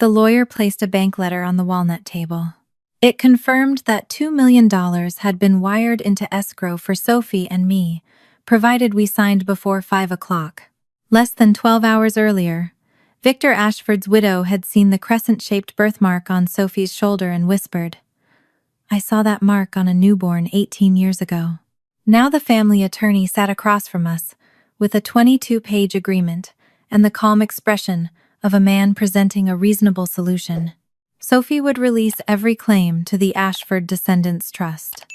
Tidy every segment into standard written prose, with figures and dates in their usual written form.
The lawyer placed a bank letter on the walnut table. It confirmed that $2 million had been wired into escrow for Sophie and me, provided we signed before 5 o'clock. Less than 12 hours earlier, Victor Ashford's widow had seen the crescent-shaped birthmark on Sophie's shoulder and whispered, "I saw that mark on a newborn 18 years ago." Now the family attorney sat across from us, with a 22-page agreement and the calm expression of a man presenting a reasonable solution. Sophie would release every claim to the Ashford Descendants Trust.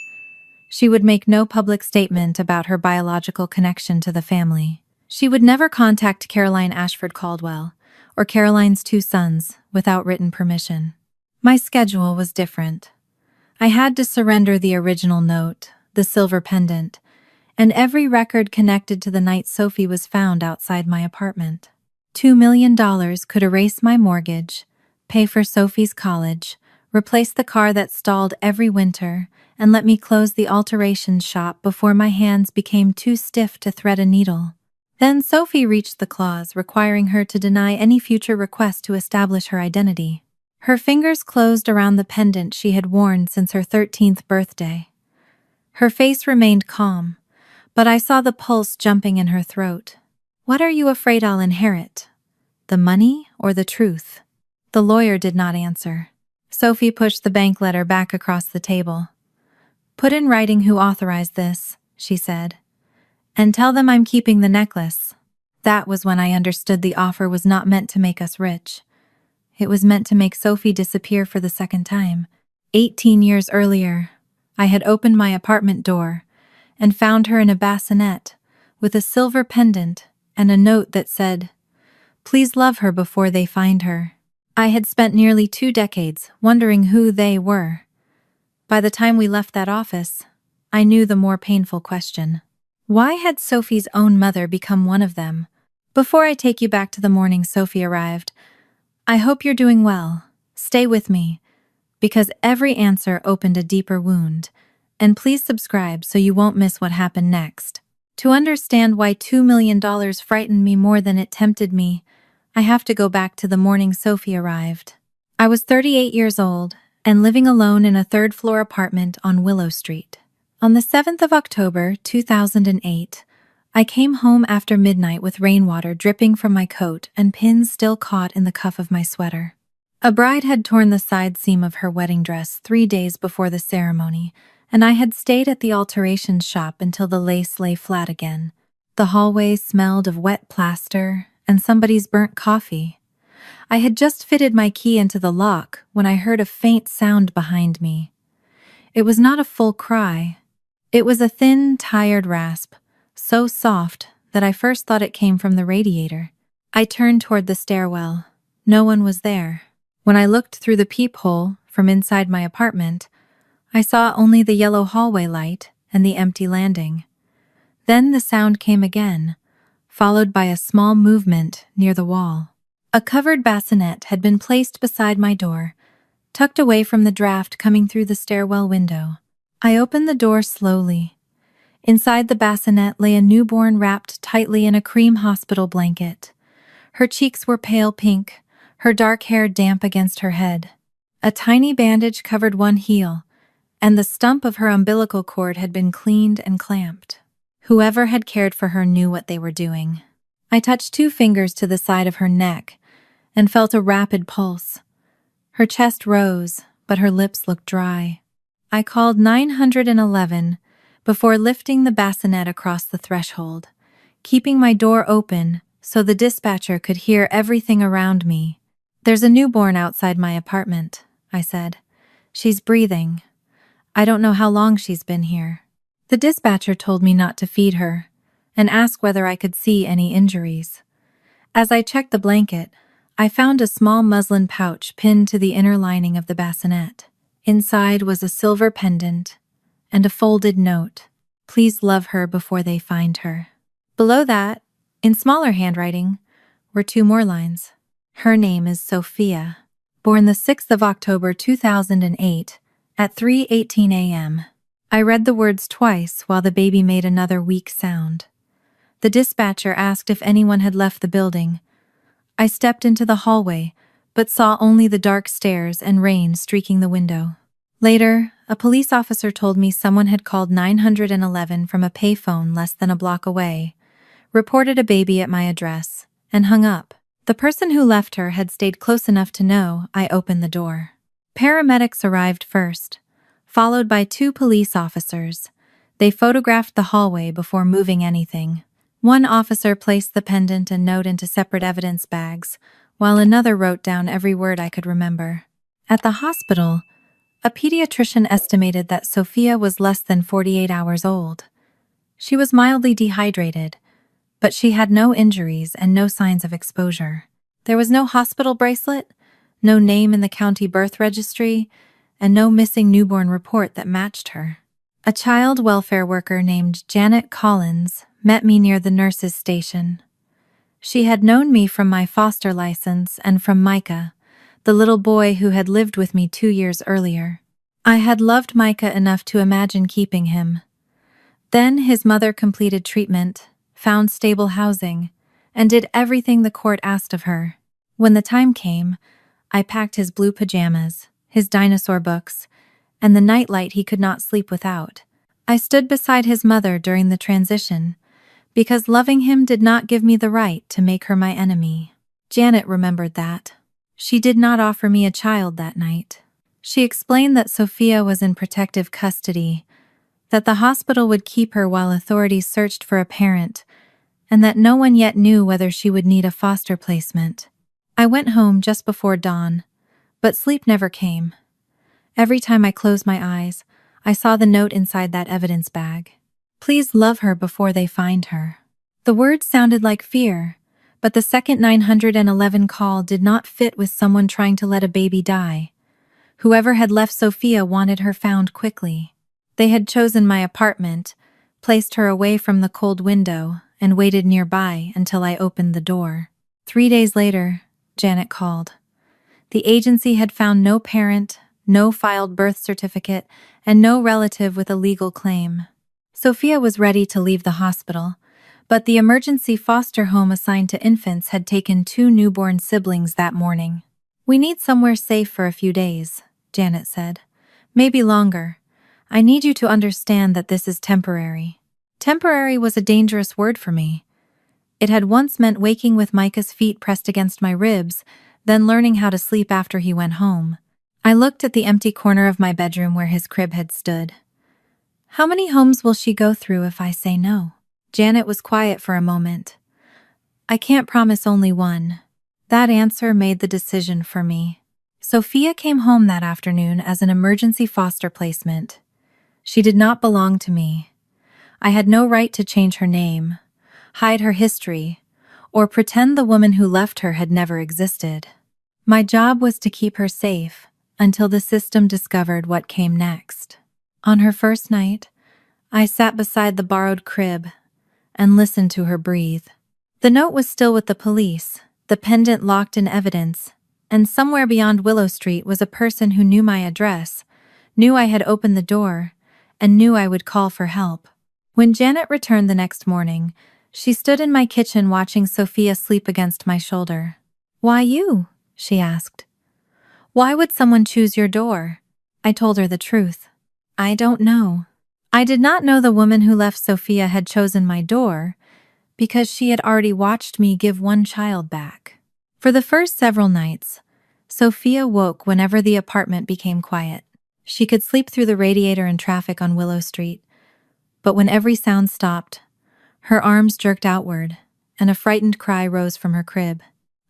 She would make no public statement about her biological connection to the family. She would never contact Caroline Ashford Caldwell or Caroline's 2 sons without written permission. My schedule was different. I had to surrender the original note, the silver pendant, and every record connected to the night Sophie was found outside my apartment. $2 million could erase my mortgage, pay for Sophie's college, replace the car that stalled every winter, and let me close the alterations shop before my hands became too stiff to thread a needle. Then Sophie reached the clause requiring her to deny any future request to establish her identity. Her fingers closed around the pendant she had worn since her 13th birthday. Her face remained calm, but I saw the pulse jumping in her throat. "What are you afraid I'll inherit? The money or the truth?" The lawyer did not answer. Sophie pushed the bank letter back across the table. "Put in writing who authorized this," she said. "And tell them I'm keeping the necklace." That was when I understood the offer was not meant to make us rich. It was meant to make Sophie disappear for the second time. 18 years earlier, I had opened my apartment door and found her in a bassinet with a silver pendant and a note that said, "Please love her before they find her." I had spent nearly 2 decades wondering who they were. By the time we left that office, I knew the more painful question. Why had Sophie's own mother become one of them? Before I take you back to the morning Sophie arrived, I hope you're doing well. Stay with me, because every answer opened a deeper wound. And please subscribe so you won't miss what happened next. To understand why $2 million frightened me more than it tempted me, I have to go back to the morning Sophie arrived. I was 38 years old and living alone in a 3rd-floor apartment on Willow Street. On the 7th of October, 2008, I came home after midnight with rainwater dripping from my coat and pins still caught in the cuff of my sweater. A bride had torn the side seam of her wedding dress 3 days before the ceremony, and I had stayed at the alterations shop until the lace lay flat again. The hallway smelled of wet plaster and somebody's burnt coffee. I had just fitted my key into the lock when I heard a faint sound behind me. It was not a full cry. It was a thin, tired rasp, so soft that I first thought it came from the radiator. I turned toward the stairwell. No one was there. When I looked through the peephole from inside my apartment, I saw only the yellow hallway light and the empty landing. Then the sound came again, followed by a small movement near the wall. A covered bassinet had been placed beside my door, tucked away from the draft coming through the stairwell window. I opened the door slowly. Inside the bassinet lay a newborn wrapped tightly in a cream hospital blanket. Her cheeks were pale pink, her dark hair damp against her head. A tiny bandage covered one heel, and the stump of her umbilical cord had been cleaned and clamped. Whoever had cared for her knew what they were doing. I touched 2 fingers to the side of her neck and felt a rapid pulse. Her chest rose, but her lips looked dry. I called 911 before lifting the bassinet across the threshold, keeping my door open so the dispatcher could hear everything around me. "There's a newborn outside my apartment," I said. "She's breathing. I don't know how long she's been here." The dispatcher told me not to feed her and asked whether I could see any injuries. As I checked the blanket, I found a small muslin pouch pinned to the inner lining of the bassinet. Inside was a silver pendant and a folded note. "Please love her before they find her." Below that, in smaller handwriting, were 2 more lines. "Her name is Sophia. Born the 6th of October 2008 at 3:18 a.m. I read the words twice while the baby made another weak sound. The dispatcher asked if anyone had left the building. I stepped into the hallway, but saw only the dark stairs and rain streaking the window. Later, a police officer told me someone had called 911 from a payphone less than a block away, reported a baby at my address, and hung up. The person who left her had stayed close enough to know I opened the door. Paramedics arrived first, followed by 2 police officers. They photographed the hallway before moving anything. One officer placed the pendant and note into separate evidence bags, while another wrote down every word I could remember. At the hospital, a pediatrician estimated that Sophia was less than 48 hours old. She was mildly dehydrated, but she had no injuries and no signs of exposure. There was no hospital bracelet, no name in the county birth registry, and no missing newborn report that matched her. A child welfare worker named Janet Collins met me near the nurse's station. She had known me from my foster license and from Micah, the little boy who had lived with me 2 years earlier. I had loved Micah enough to imagine keeping him. Then his mother completed treatment, found stable housing, and did everything the court asked of her. When the time came, I packed his blue pajamas, his dinosaur books, and the nightlight he could not sleep without. I stood beside his mother during the transition, because loving him did not give me the right to make her my enemy. Janet remembered that. She did not offer me a child that night. She explained that Sophia was in protective custody, that the hospital would keep her while authorities searched for a parent, and that no one yet knew whether she would need a foster placement. I went home just before dawn, but sleep never came. Every time I closed my eyes, I saw the note inside that evidence bag. Please love her before they find her. The words sounded like fear, but the second 911 call did not fit with someone trying to let a baby die. Whoever had left Sophia wanted her found quickly. They had chosen my apartment, placed her away from the cold window, and waited nearby until I opened the door. 3 days later, Janet called. The agency had found no parent, no filed birth certificate, and no relative with a legal claim. Sophia was ready to leave the hospital, but the emergency foster home assigned to infants had taken 2 newborn siblings that morning. We need somewhere safe for a few days, Janet said. Maybe longer. I need you to understand that this is temporary. Temporary was a dangerous word for me. It had once meant waking with Micah's feet pressed against my ribs, then learning how to sleep after he went home. I looked at the empty corner of my bedroom where his crib had stood. How many homes will she go through if I say no? Janet was quiet for a moment. I can't promise only one. That answer made the decision for me. Sophia came home that afternoon as an emergency foster placement. She did not belong to me. I had no right to change her name, hide her history, or pretend the woman who left her had never existed. My job was to keep her safe until the system discovered what came next. On her first night, I sat beside the borrowed crib and listened to her breathe. The note was still with the police, the pendant locked in evidence, and somewhere beyond Willow Street was a person who knew my address, knew I had opened the door, and knew I would call for help. When Janet returned the next morning, she stood in my kitchen watching Sophia sleep against my shoulder. "Why you?" she asked. "Why would someone choose your door?" I told her the truth. I don't know. I did not know the woman who left Sophia had chosen my door because she had already watched me give one child back. For the first several nights, Sophia woke whenever the apartment became quiet. She could sleep through the radiator and traffic on Willow Street, but when every sound stopped, her arms jerked outward and a frightened cry rose from her crib.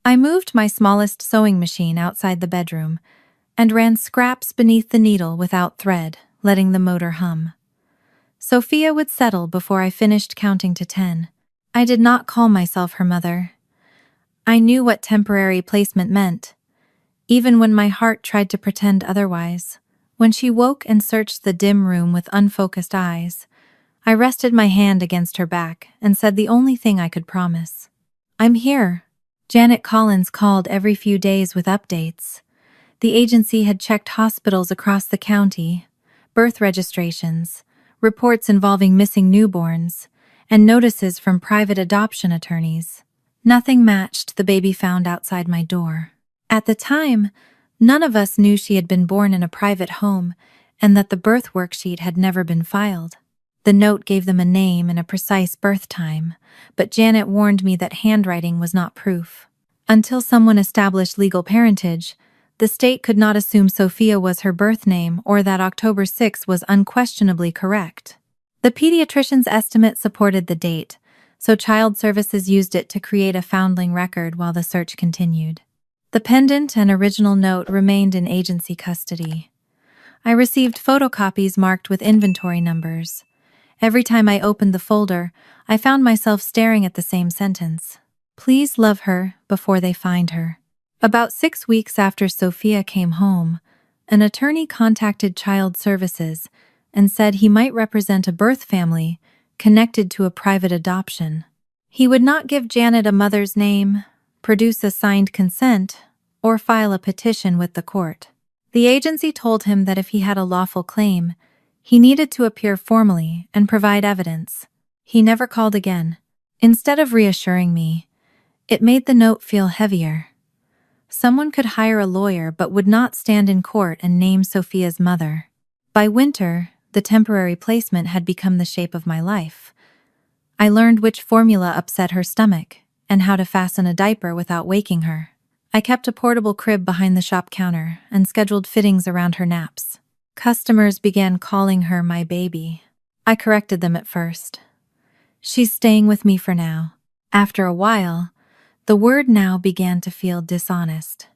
I moved my smallest sewing machine outside the bedroom and ran scraps beneath the needle without thread, letting the motor hum. Sophia would settle before I finished counting to 10. I did not call myself her mother. I knew what temporary placement meant, even when my heart tried to pretend otherwise. When she woke and searched the dim room with unfocused eyes, I rested my hand against her back and said the only thing I could promise. "I'm here." Janet Collins called every few days with updates. The agency had checked hospitals across the county, birth registrations, reports involving missing newborns, and notices from private adoption attorneys. Nothing matched the baby found outside my door. At the time, none of us knew she had been born in a private home and that the birth worksheet had never been filed. The note gave them a name and a precise birth time, but Janet warned me that handwriting was not proof. Until someone established legal parentage, the state could not assume Sophia was her birth name or that October 6 was unquestionably correct. The pediatrician's estimate supported the date, so Child Services used it to create a foundling record while the search continued. The pendant and original note remained in agency custody. I received photocopies marked with inventory numbers. Every time I opened the folder, I found myself staring at the same sentence. Please love her before they find her. About 6 weeks after Sophia came home, an attorney contacted Child Services and said he might represent a birth family connected to a private adoption. He would not give Janet a mother's name, produce a signed consent, or file a petition with the court. The agency told him that if he had a lawful claim, he needed to appear formally and provide evidence. He never called again. Instead of reassuring me, it made the note feel heavier. Someone could hire a lawyer but would not stand in court and name Sophia's mother. By winter, the temporary placement had become the shape of my life. I learned which formula upset her stomach and how to fasten a diaper without waking her. I kept a portable crib behind the shop counter and scheduled fittings around her naps. Customers began calling her my baby. I corrected them at first. She's staying with me for now. After a while, the word now began to feel dishonest.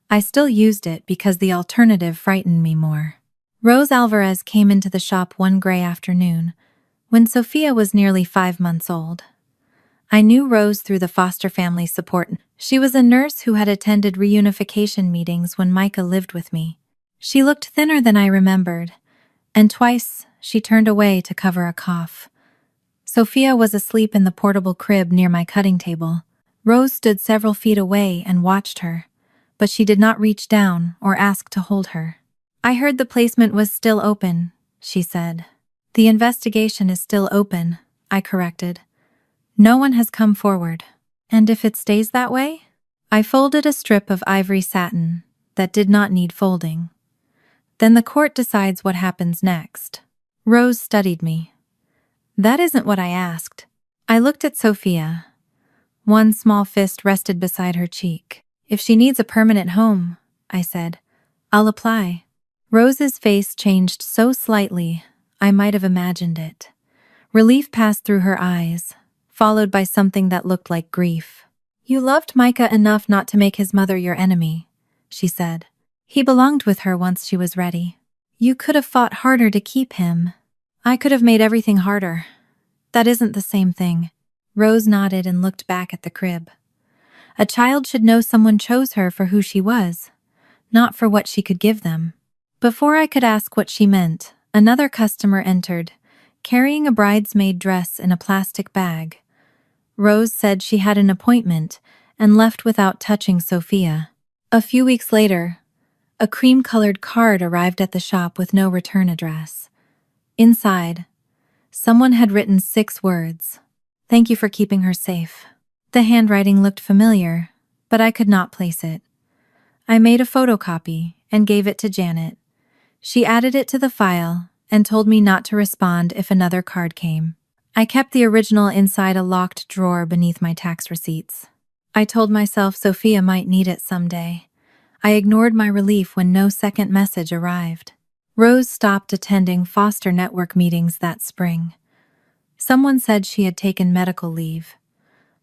I still used it because the alternative frightened me more. Rose Alvarez came into the shop one gray afternoon, when Sophia was nearly 5 months old. I knew Rose through the foster family support. She was a nurse who had attended reunification meetings when Micah lived with me. She looked thinner than I remembered, and twice she turned away to cover a cough. Sophia was asleep in the portable crib near my cutting table. Rose stood several feet away and watched her, but she did not reach down or ask to hold her. I heard the placement was still open, she said. The investigation is still open, I corrected. No one has come forward. And if it stays that way? I folded a strip of ivory satin that did not need folding. Then the court decides what happens next. Rose studied me. That isn't what I asked. I looked at Sophia. One small fist rested beside her cheek. If she needs a permanent home, I said, I'll apply. Rose's face changed so slightly, I might have imagined it. Relief passed through her eyes, followed by something that looked like grief. You loved Micah enough not to make his mother your enemy, she said. He belonged with her once she was ready. You could have fought harder to keep him. I could have made everything harder. That isn't the same thing. Rose nodded and looked back at the crib. A child should know someone chose her for who she was, not for what she could give them. Before I could ask what she meant, another customer entered, carrying a bridesmaid dress in a plastic bag. Rose said she had an appointment and left without touching Sophia. A few weeks later, a cream-colored card arrived at the shop with no return address. Inside, someone had written 6 words. Thank you for keeping her safe. The handwriting looked familiar, but I could not place it. I made a photocopy and gave it to Janet. She added it to the file and told me not to respond if another card came. I kept the original inside a locked drawer beneath my tax receipts. I told myself Sophia might need it someday. I ignored my relief when no second message arrived. Rose stopped attending foster network meetings that spring. Someone said she had taken medical leave.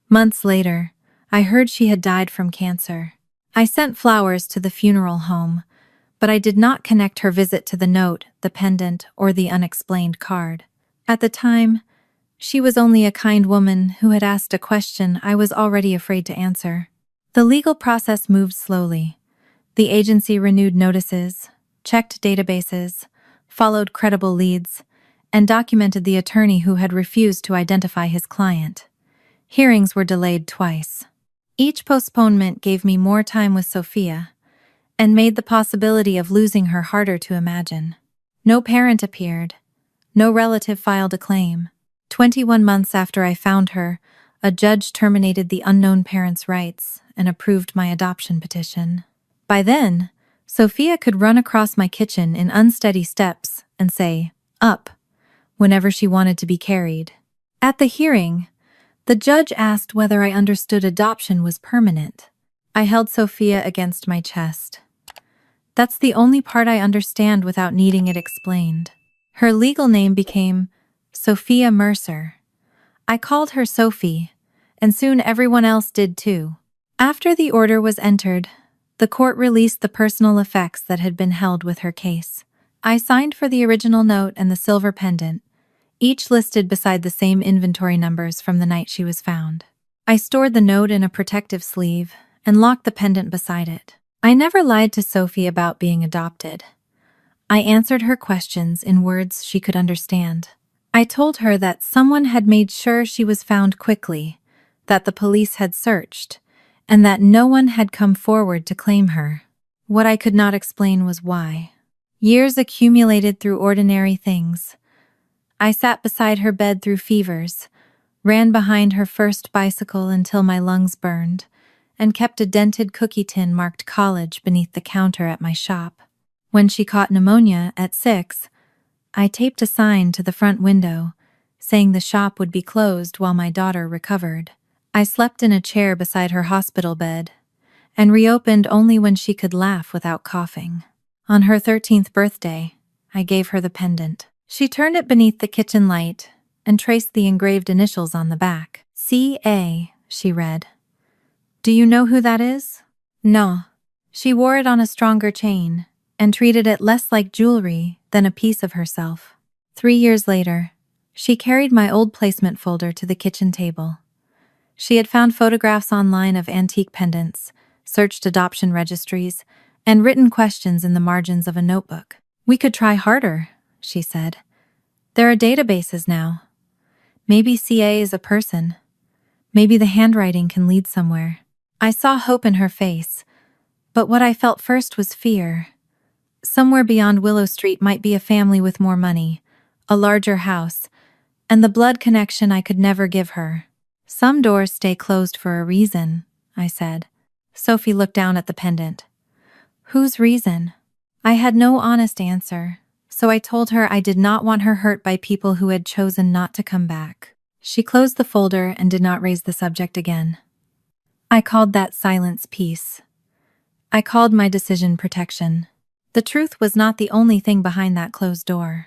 Months later, I heard she had died from cancer. I sent flowers to the funeral home, but I did not connect her visit to the note, the pendant, or the unexplained card. At the time, she was only a kind woman who had asked a question I was already afraid to answer. The legal process moved slowly. The agency renewed notices, checked databases, followed credible leads, and documented the attorney who had refused to identify his client. Hearings were delayed twice. Each postponement gave me more time with Sophia and made the possibility of losing her harder to imagine. No parent appeared. No relative filed a claim. 21 months after I found her, A judge terminated the unknown parent's rights and approved my adoption petition. By then, Sophia could run across my kitchen in unsteady steps and say, "Up," whenever she wanted to be carried. At the hearing, the judge asked whether I understood adoption was permanent. I held Sophia against my chest. "That's the only part I understand without needing it explained." Her legal name became Sophia Mercer. I called her Sophie, and soon everyone else did too. After the order was entered, the court released the personal effects that had been held with her case. I signed for the original note and the silver pendant, each listed beside the same inventory numbers from the night she was found. I stored the note in a protective sleeve and locked the pendant beside it. I never lied to Sophie about being adopted. I answered her questions in words she could understand. I told her that someone had made sure she was found quickly, that the police had searched, and that no one had come forward to claim her. What I could not explain was why. Years accumulated through ordinary things. I sat beside her bed through fevers, ran behind her first bicycle until my lungs burned, and kept a dented cookie tin marked college beneath the counter at my shop. When she caught pneumonia at 6, I taped a sign to the front window, saying the shop would be closed while my daughter recovered. I slept in a chair beside her hospital bed, and reopened only when she could laugh without coughing. On her 13th birthday, I gave her the pendant. She turned it beneath the kitchen light and traced the engraved initials on the back. "C.A.," she read. "Do you know who that is?" "No." She wore it on a stronger chain and treated it less like jewelry than a piece of herself. 3 years later, she carried my old placement folder to the kitchen table. She had found photographs online of antique pendants, searched adoption registries, and written questions in the margins of a notebook. "We could try harder," she said. "There are databases now. Maybe CA is a person. Maybe the handwriting can lead somewhere." I saw hope in her face, but what I felt first was fear. Somewhere beyond Willow Street might be a family with more money, a larger house, and the blood connection I could never give her. "Some doors stay closed for a reason," I said. Sophie looked down at the pendant. "Whose reason?" I had no honest answer, so I told her I did not want her hurt by people who had chosen not to come back. She closed the folder and did not raise the subject again. I called that silence peace. I called my decision protection. The truth was not the only thing behind that closed door.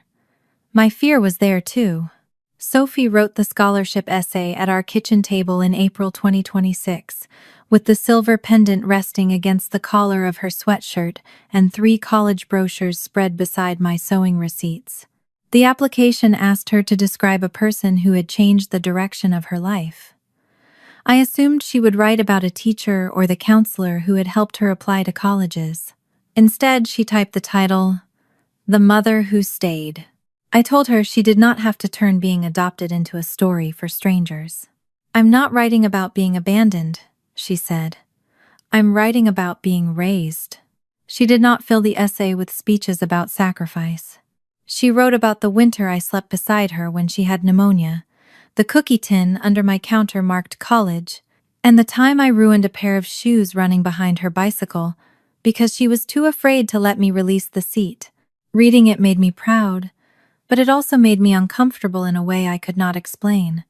My fear was there too. Sophie wrote the scholarship essay at our kitchen table in April 2026, with the silver pendant resting against the collar of her sweatshirt and 3 college brochures spread beside my sewing receipts. The application asked her to describe a person who had changed the direction of her life. I assumed she would write about a teacher or the counselor who had helped her apply to colleges. Instead, she typed the title, "The Mother Who Stayed." I told her she did not have to turn being adopted into a story for strangers. "I'm not writing about being abandoned," she said. "I'm writing about being raised." She did not fill the essay with speeches about sacrifice. She wrote about the winter I slept beside her when she had pneumonia, the cookie tin under my counter marked college, and the time I ruined a pair of shoes running behind her bicycle because she was too afraid to let me release the seat. Reading it made me proud, but it also made me uncomfortable in a way I could not explain.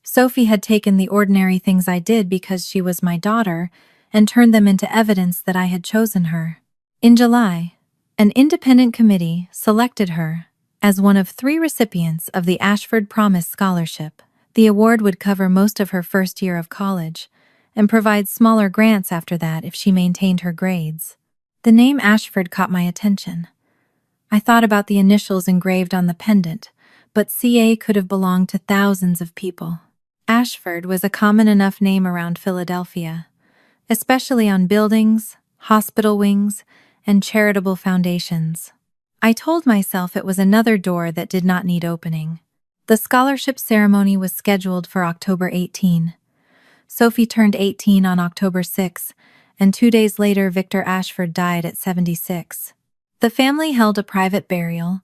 Sophie had taken the ordinary things I did because she was my daughter and turned them into evidence that I had chosen her. In July, an independent committee selected her as one of 3 recipients of the Ashford Promise Scholarship. The award would cover most of her first year of college and provide smaller grants after that if she maintained her grades. The name Ashford caught my attention. I thought about the initials engraved on the pendant, but CA could have belonged to thousands of people. Ashford was a common enough name around Philadelphia, especially on buildings, hospital wings, and charitable foundations. I told myself it was another door that did not need opening. The scholarship ceremony was scheduled for October 18. Sophie turned 18 on October 6, and 2 days later Victor Ashford died at 76. The family held a private burial,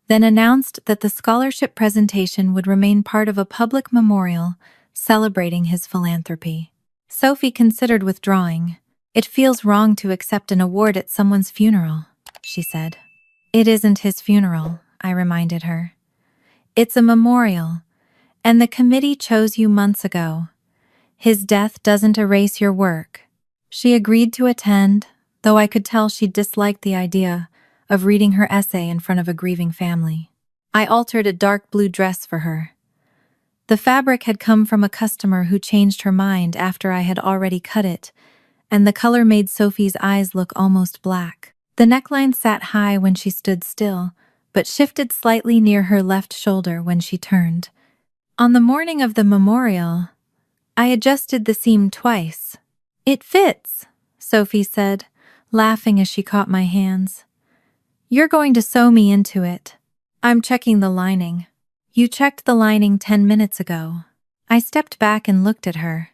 then announced that the scholarship presentation would remain part of a public memorial celebrating his philanthropy. Sophie considered withdrawing. "It feels wrong to accept an award at someone's funeral," she said. "It isn't his funeral," I reminded her. "It's a memorial, and the committee chose you months ago. His death doesn't erase your work." She agreed to attend, though I could tell she disliked the idea of reading her essay in front of a grieving family. I altered a dark blue dress for her. The fabric had come from a customer who changed her mind after I had already cut it, and the color made Sophie's eyes look almost black. The neckline sat high when she stood still, but shifted slightly near her left shoulder when she turned. On the morning of the memorial, I adjusted the seam twice. "It fits," Sophie said, laughing as she caught my hands. "You're going to sew me into it." "I'm checking the lining." "You checked the lining 10 minutes ago." I stepped back and looked at her.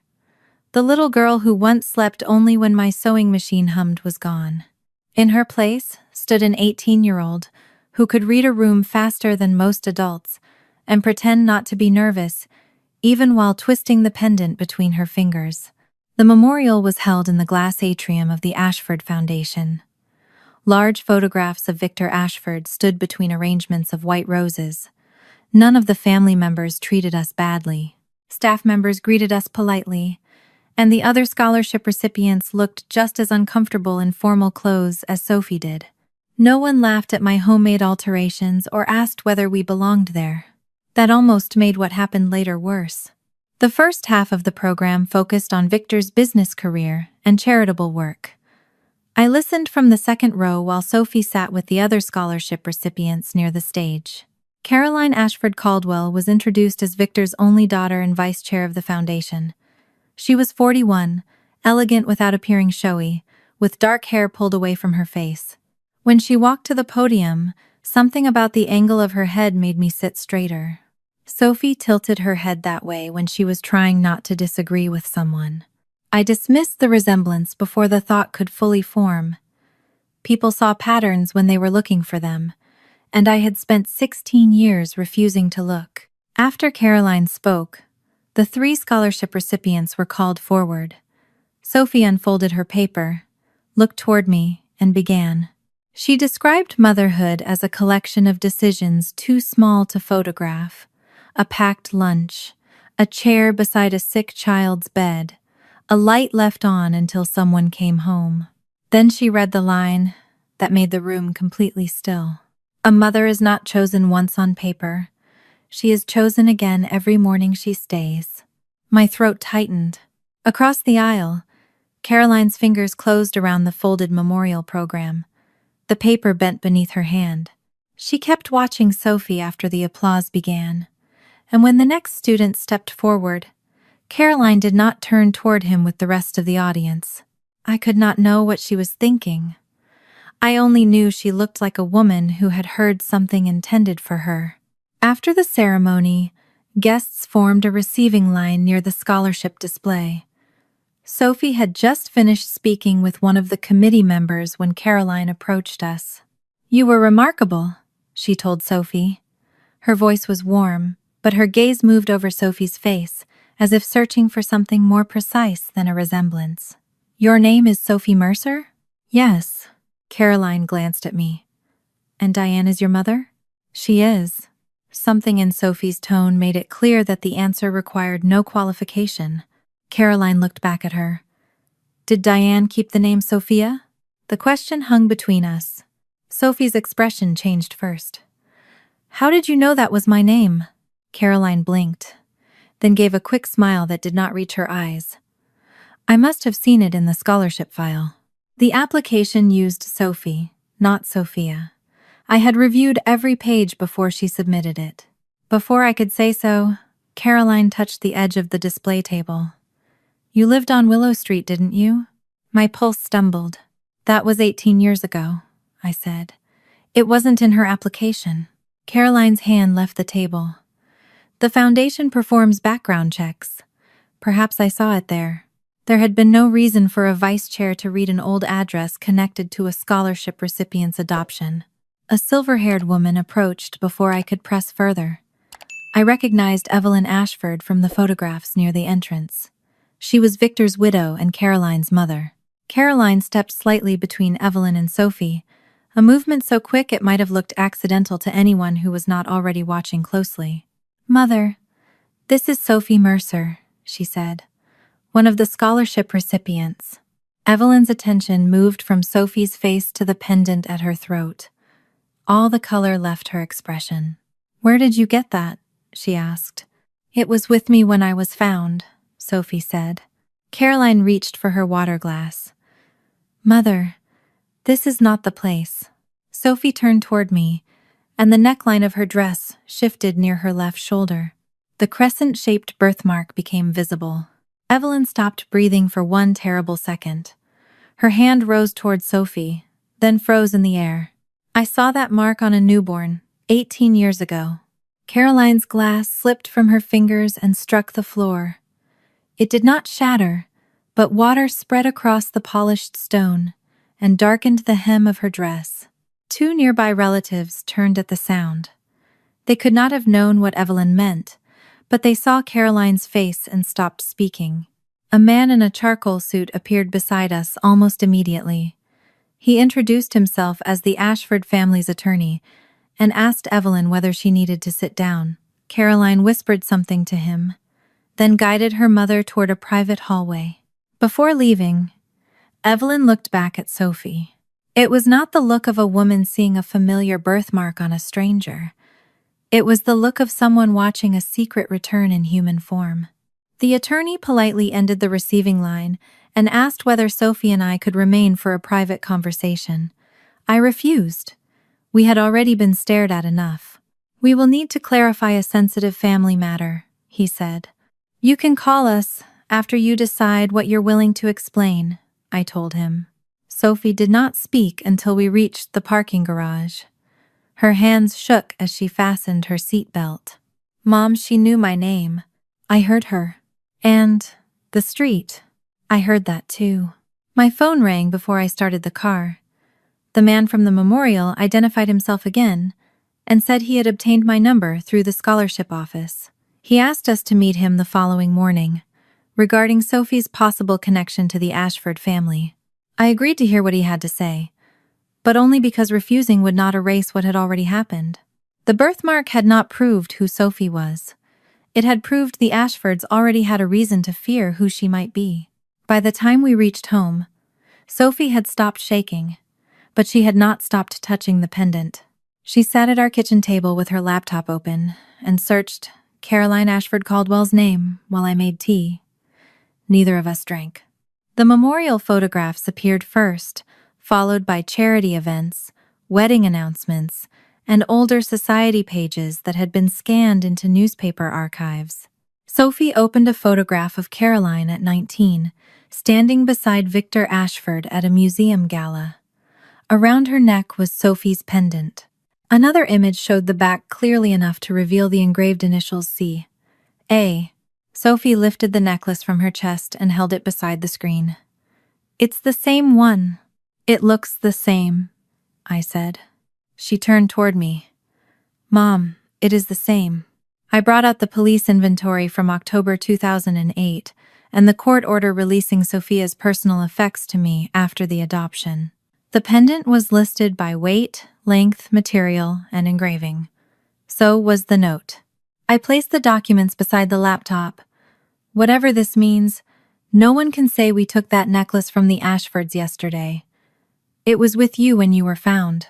The little girl who once slept only when my sewing machine hummed was gone. In her place stood an 18-year-old who could read a room faster than most adults and pretend not to be nervous, even while twisting the pendant between her fingers. The memorial was held in the glass atrium of the Ashford Foundation. Large photographs of Victor Ashford stood between arrangements of white roses. None of the family members treated us badly. Staff members greeted us politely, and the other scholarship recipients looked just as uncomfortable in formal clothes as Sophie did. No one laughed at my homemade alterations or asked whether we belonged there. That almost made what happened later worse. The first half of the program focused on Victor's business career and charitable work. I listened from the second row while Sophie sat with the other scholarship recipients near the stage. Caroline Ashford Caldwell was introduced as Victor's only daughter and vice chair of the foundation. She was 41, elegant without appearing showy, with dark hair pulled away from her face. When she walked to the podium, something about the angle of her head made me sit straighter. Sophie tilted her head that way when she was trying not to disagree with someone. I dismissed the resemblance before the thought could fully form. People saw patterns when they were looking for them, and I had spent 16 years refusing to look. After Caroline spoke, the 3 scholarship recipients were called forward. Sophie unfolded her paper, looked toward me, and began. She described motherhood as a collection of decisions too small to photograph: a packed lunch, a chair beside a sick child's bed, a light left on until someone came home. Then she read the line that made the room completely still. "A mother is not chosen once on paper. She is chosen again every morning she stays." My throat tightened. Across the aisle, Caroline's fingers closed around the folded memorial program. The paper bent beneath her hand. She kept watching Sophie after the applause began, and when the next student stepped forward, Caroline did not turn toward him with the rest of the audience. I could not know what she was thinking. I only knew she looked like a woman who had heard something intended for her. After the ceremony, guests formed a receiving line near the scholarship display. Sophie had just finished speaking with one of the committee members when Caroline approached us. "You were remarkable," she told Sophie. Her voice was warm, but her gaze moved over Sophie's face, as if searching for something more precise than a resemblance. "Your name is Sophie Mercer?" "Yes." Caroline glanced at me. "And Diane is your mother?" "She is." Something in Sophie's tone made it clear that the answer required no qualification. Caroline looked back at her. "Did Diane keep the name Sophia?" The question hung between us. Sophie's expression changed first. "How did you know that was my name?" Caroline blinked, then gave a quick smile that did not reach her eyes. "I must have seen it in the scholarship file." The application used Sophie, not Sophia. I had reviewed every page before she submitted it. Before I could say so, Caroline touched the edge of the display table. "You lived on Willow Street, didn't you?" My pulse stumbled. "That was 18 years ago," I said. "It wasn't in her application." Caroline's hand left the table. "The foundation performs background checks. Perhaps I saw it there." There had been no reason for a vice chair to read an old address connected to a scholarship recipient's adoption. A silver-haired woman approached before I could press further. I recognized Evelyn Ashford from the photographs near the entrance. She was Victor's widow and Caroline's mother. Caroline stepped slightly between Evelyn and Sophie, a movement so quick it might have looked accidental to anyone who was not already watching closely. "Mother, this is Sophie Mercer," she said, "one of the scholarship recipients." Evelyn's attention moved from Sophie's face to the pendant at her throat. All the color left her expression. "Where did you get that?" she asked. "It was with me when I was found," Sophie said. Caroline reached for her water glass. "Mother, this is not the place." Sophie turned toward me, and the neckline of her dress shifted near her left shoulder. The crescent-shaped birthmark became visible. Evelyn stopped breathing for one terrible second. Her hand rose toward Sophie, then froze in the air. "I saw that mark on a newborn, 18 years ago." Caroline's glass slipped from her fingers and struck the floor. It did not shatter, but water spread across the polished stone and darkened the hem of her dress. Two nearby relatives turned at the sound. They could not have known what Evelyn meant, but they saw Caroline's face and stopped speaking. A man in a charcoal suit appeared beside us almost immediately. He introduced himself as the Ashford family's attorney and asked Evelyn whether she needed to sit down. Caroline whispered something to him, then guided her mother toward a private hallway. Before leaving, Evelyn looked back at Sophie. It was not the look of a woman seeing a familiar birthmark on a stranger. It was the look of someone watching a secret return in human form. The attorney politely ended the receiving line and asked whether Sophie and I could remain for a private conversation. I refused. We had already been stared at enough. "We will need to clarify a sensitive family matter," he said. "You can call us after you decide what you're willing to explain," I told him. Sophie did not speak until we reached the parking garage. Her hands shook as she fastened her seatbelt. "Mom, she knew my name. I heard her. And the street. I heard that too." My phone rang before I started the car. The man from the memorial identified himself again and said he had obtained my number through the scholarship office. He asked us to meet him the following morning, regarding Sophie's possible connection to the Ashford family. I agreed to hear what he had to say, but only because refusing would not erase what had already happened. The birthmark had not proved who Sophie was. It had proved the Ashfords already had a reason to fear who she might be. By the time we reached home, Sophie had stopped shaking, but she had not stopped touching the pendant. She sat at our kitchen table with her laptop open and searched Caroline Ashford Caldwell's name while I made tea. Neither of us drank. The memorial photographs appeared first, followed by charity events, wedding announcements, and older society pages that had been scanned into newspaper archives. Sophie opened a photograph of Caroline at 19, standing beside Victor Ashford at a museum gala. Around her neck was Sophie's pendant. Another image showed the back clearly enough to reveal the engraved initials C.A. Sophie lifted the necklace from her chest and held it beside the screen. "It's the same one. It looks the same," I said. She turned toward me. "Mom, it is the same." I brought out the police inventory from October 2008 and the court order releasing Sophia's personal effects to me after the adoption. The pendant was listed by weight, length, material, and engraving. So was the note. I placed the documents beside the laptop. "Whatever this means, no one can say we took that necklace from the Ashfords yesterday. It was with you when you were found."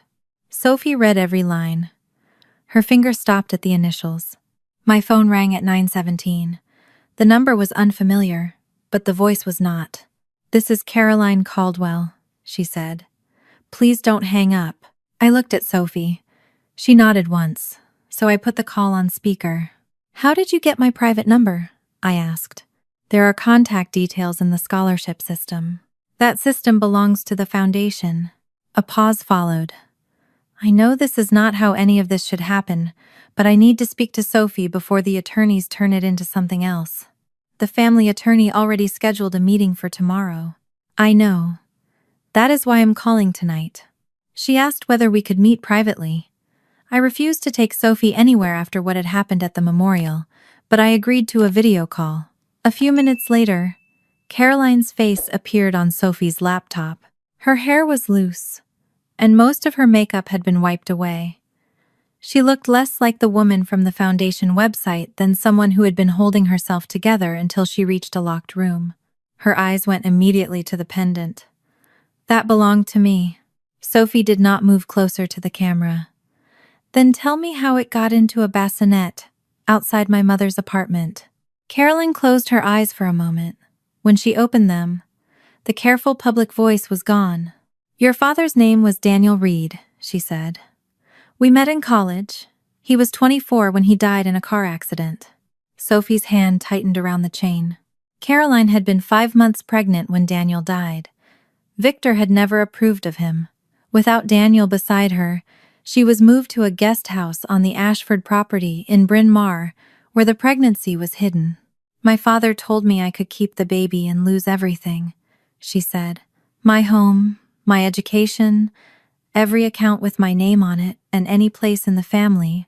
Sophie read every line. Her finger stopped at the initials. My phone rang at 9:17. The number was unfamiliar, but the voice was not. "This is Caroline Caldwell," she said. "Please don't hang up." I looked at Sophie. She nodded once, so I put the call on speaker. "How did you get my private number?" I asked. "There are contact details in the scholarship system. That system belongs to the foundation." A pause followed. "I know this is not how any of this should happen, but I need to speak to Sophie before the attorneys turn it into something else. The family attorney already scheduled a meeting for tomorrow." "I know. That is why I'm calling tonight." She asked whether we could meet privately. I refused to take Sophie anywhere after what had happened at the memorial, but I agreed to a video call. A few minutes later, Caroline's face appeared on Sophie's laptop. Her hair was loose, and most of her makeup had been wiped away. She looked less like the woman from the foundation website than someone who had been holding herself together until she reached a locked room. Her eyes went immediately to the pendant. That belonged to me. Sophie did not move closer to the camera. Then tell me how it got into a bassinet outside my mother's apartment. Caroline closed her eyes for a moment. When she opened them, the careful public voice was gone. Your father's name was Daniel Reed, she said. We met in college. He was 24 when he died in a car accident. Sophie's hand tightened around the chain. Caroline had been 5 months pregnant when Daniel died. Victor had never approved of him. Without Daniel beside her, she was moved to a guest house on the Ashford property in Bryn Mawr, where the pregnancy was hidden. My father told me I could keep the baby and lose everything, she said. My home, my education, every account with my name on it, and any place in the family.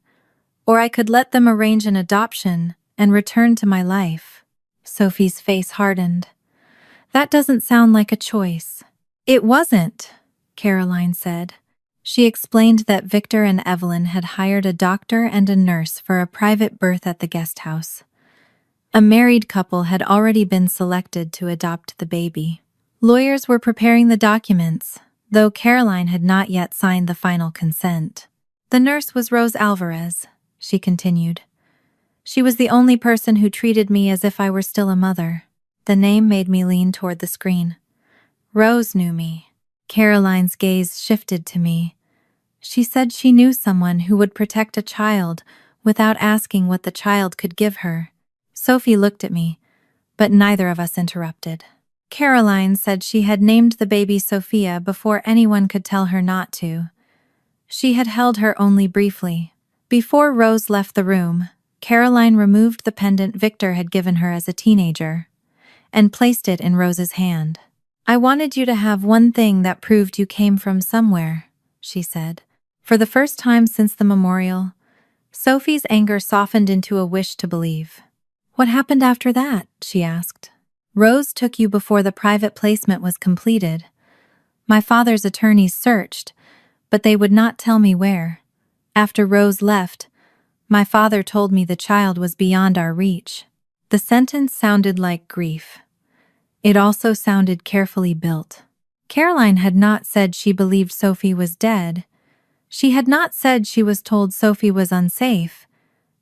Or I could let them arrange an adoption and return to my life. Sophie's face hardened. That doesn't sound like a choice. It wasn't, Caroline said. She explained that Victor and Evelyn had hired a doctor and a nurse for a private birth at the guest house. A married couple had already been selected to adopt the baby. Lawyers were preparing the documents, though Caroline had not yet signed the final consent. The nurse was Rose Alvarez, she continued. She was the only person who treated me as if I were still a mother. The name made me lean toward the screen. Rose knew me. Caroline's gaze shifted to me. She said she knew someone who would protect a child without asking what the child could give her. Sophie looked at me, but neither of us interrupted. Caroline said she had named the baby Sophia before anyone could tell her not to. She had held her only briefly. Before Rose left the room, Caroline removed the pendant Victor had given her as a teenager and placed it in Rose's hand. I wanted you to have one thing that proved you came from somewhere, she said. For the first time since the memorial, Sophie's anger softened into a wish to believe. What happened after that? She asked. Rose took you before the private placement was completed. My father's attorneys searched, but they would not tell me where. After Rose left, my father told me the child was beyond our reach. The sentence sounded like grief. It also sounded carefully built. Caroline had not said she believed Sophie was dead. She had not said she was told Sophie was unsafe.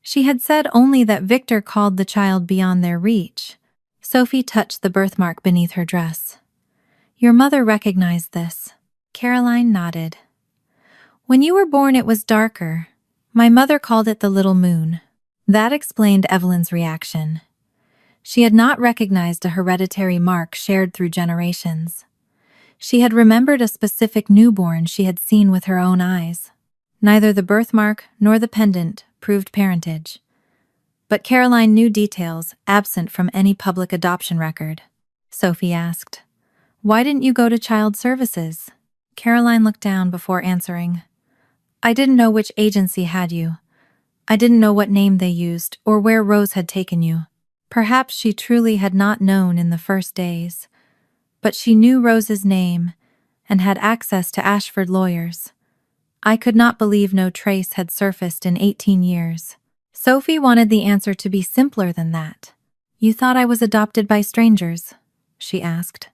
She had said only that Victor called the child beyond their reach. Sophie touched the birthmark beneath her dress. Your mother recognized this. Caroline nodded. When you were born, it was darker. My mother called it the little moon. That explained Evelyn's reaction. She had not recognized a hereditary mark shared through generations. She had remembered a specific newborn she had seen with her own eyes. Neither the birthmark nor the pendant proved parentage. But Caroline knew details absent from any public adoption record. Sophie asked, Why didn't you go to child services? Caroline looked down before answering. I didn't know which agency had you. I didn't know what name they used or where Rose had taken you. Perhaps she truly had not known in the first days. But she knew Rose's name and had access to Ashford lawyers. I could not believe no trace had surfaced in 18 years. Sophie wanted the answer to be simpler than that. You thought I was adopted by strangers? She asked.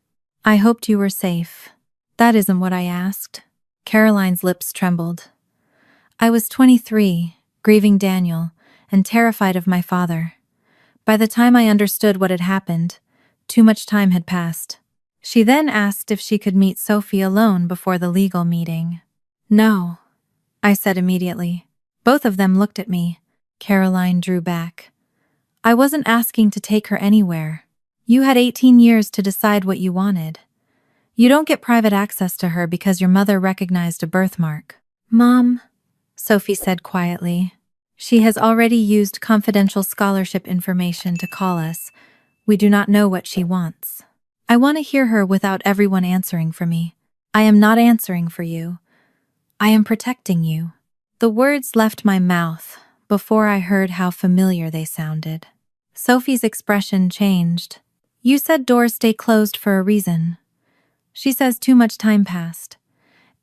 I hoped you were safe. That isn't what I asked. Caroline's lips trembled. I was 23, grieving Daniel, and terrified of my father. By the time I understood what had happened, too much time had passed. She then asked if she could meet Sophie alone before the legal meeting. No, I said immediately. Both of them looked at me. Caroline drew back. I wasn't asking to take her anywhere. You had 18 years to decide what you wanted. You don't get private access to her because your mother recognized a birthmark. Mom, Sophie said quietly. She has already used confidential scholarship information to call us. We do not know what she wants. I want to hear her without everyone answering for me. I am not answering for you. I am protecting you. The words left my mouth before I heard how familiar they sounded. Sophie's expression changed. You said doors stay closed for a reason. She says too much time passed.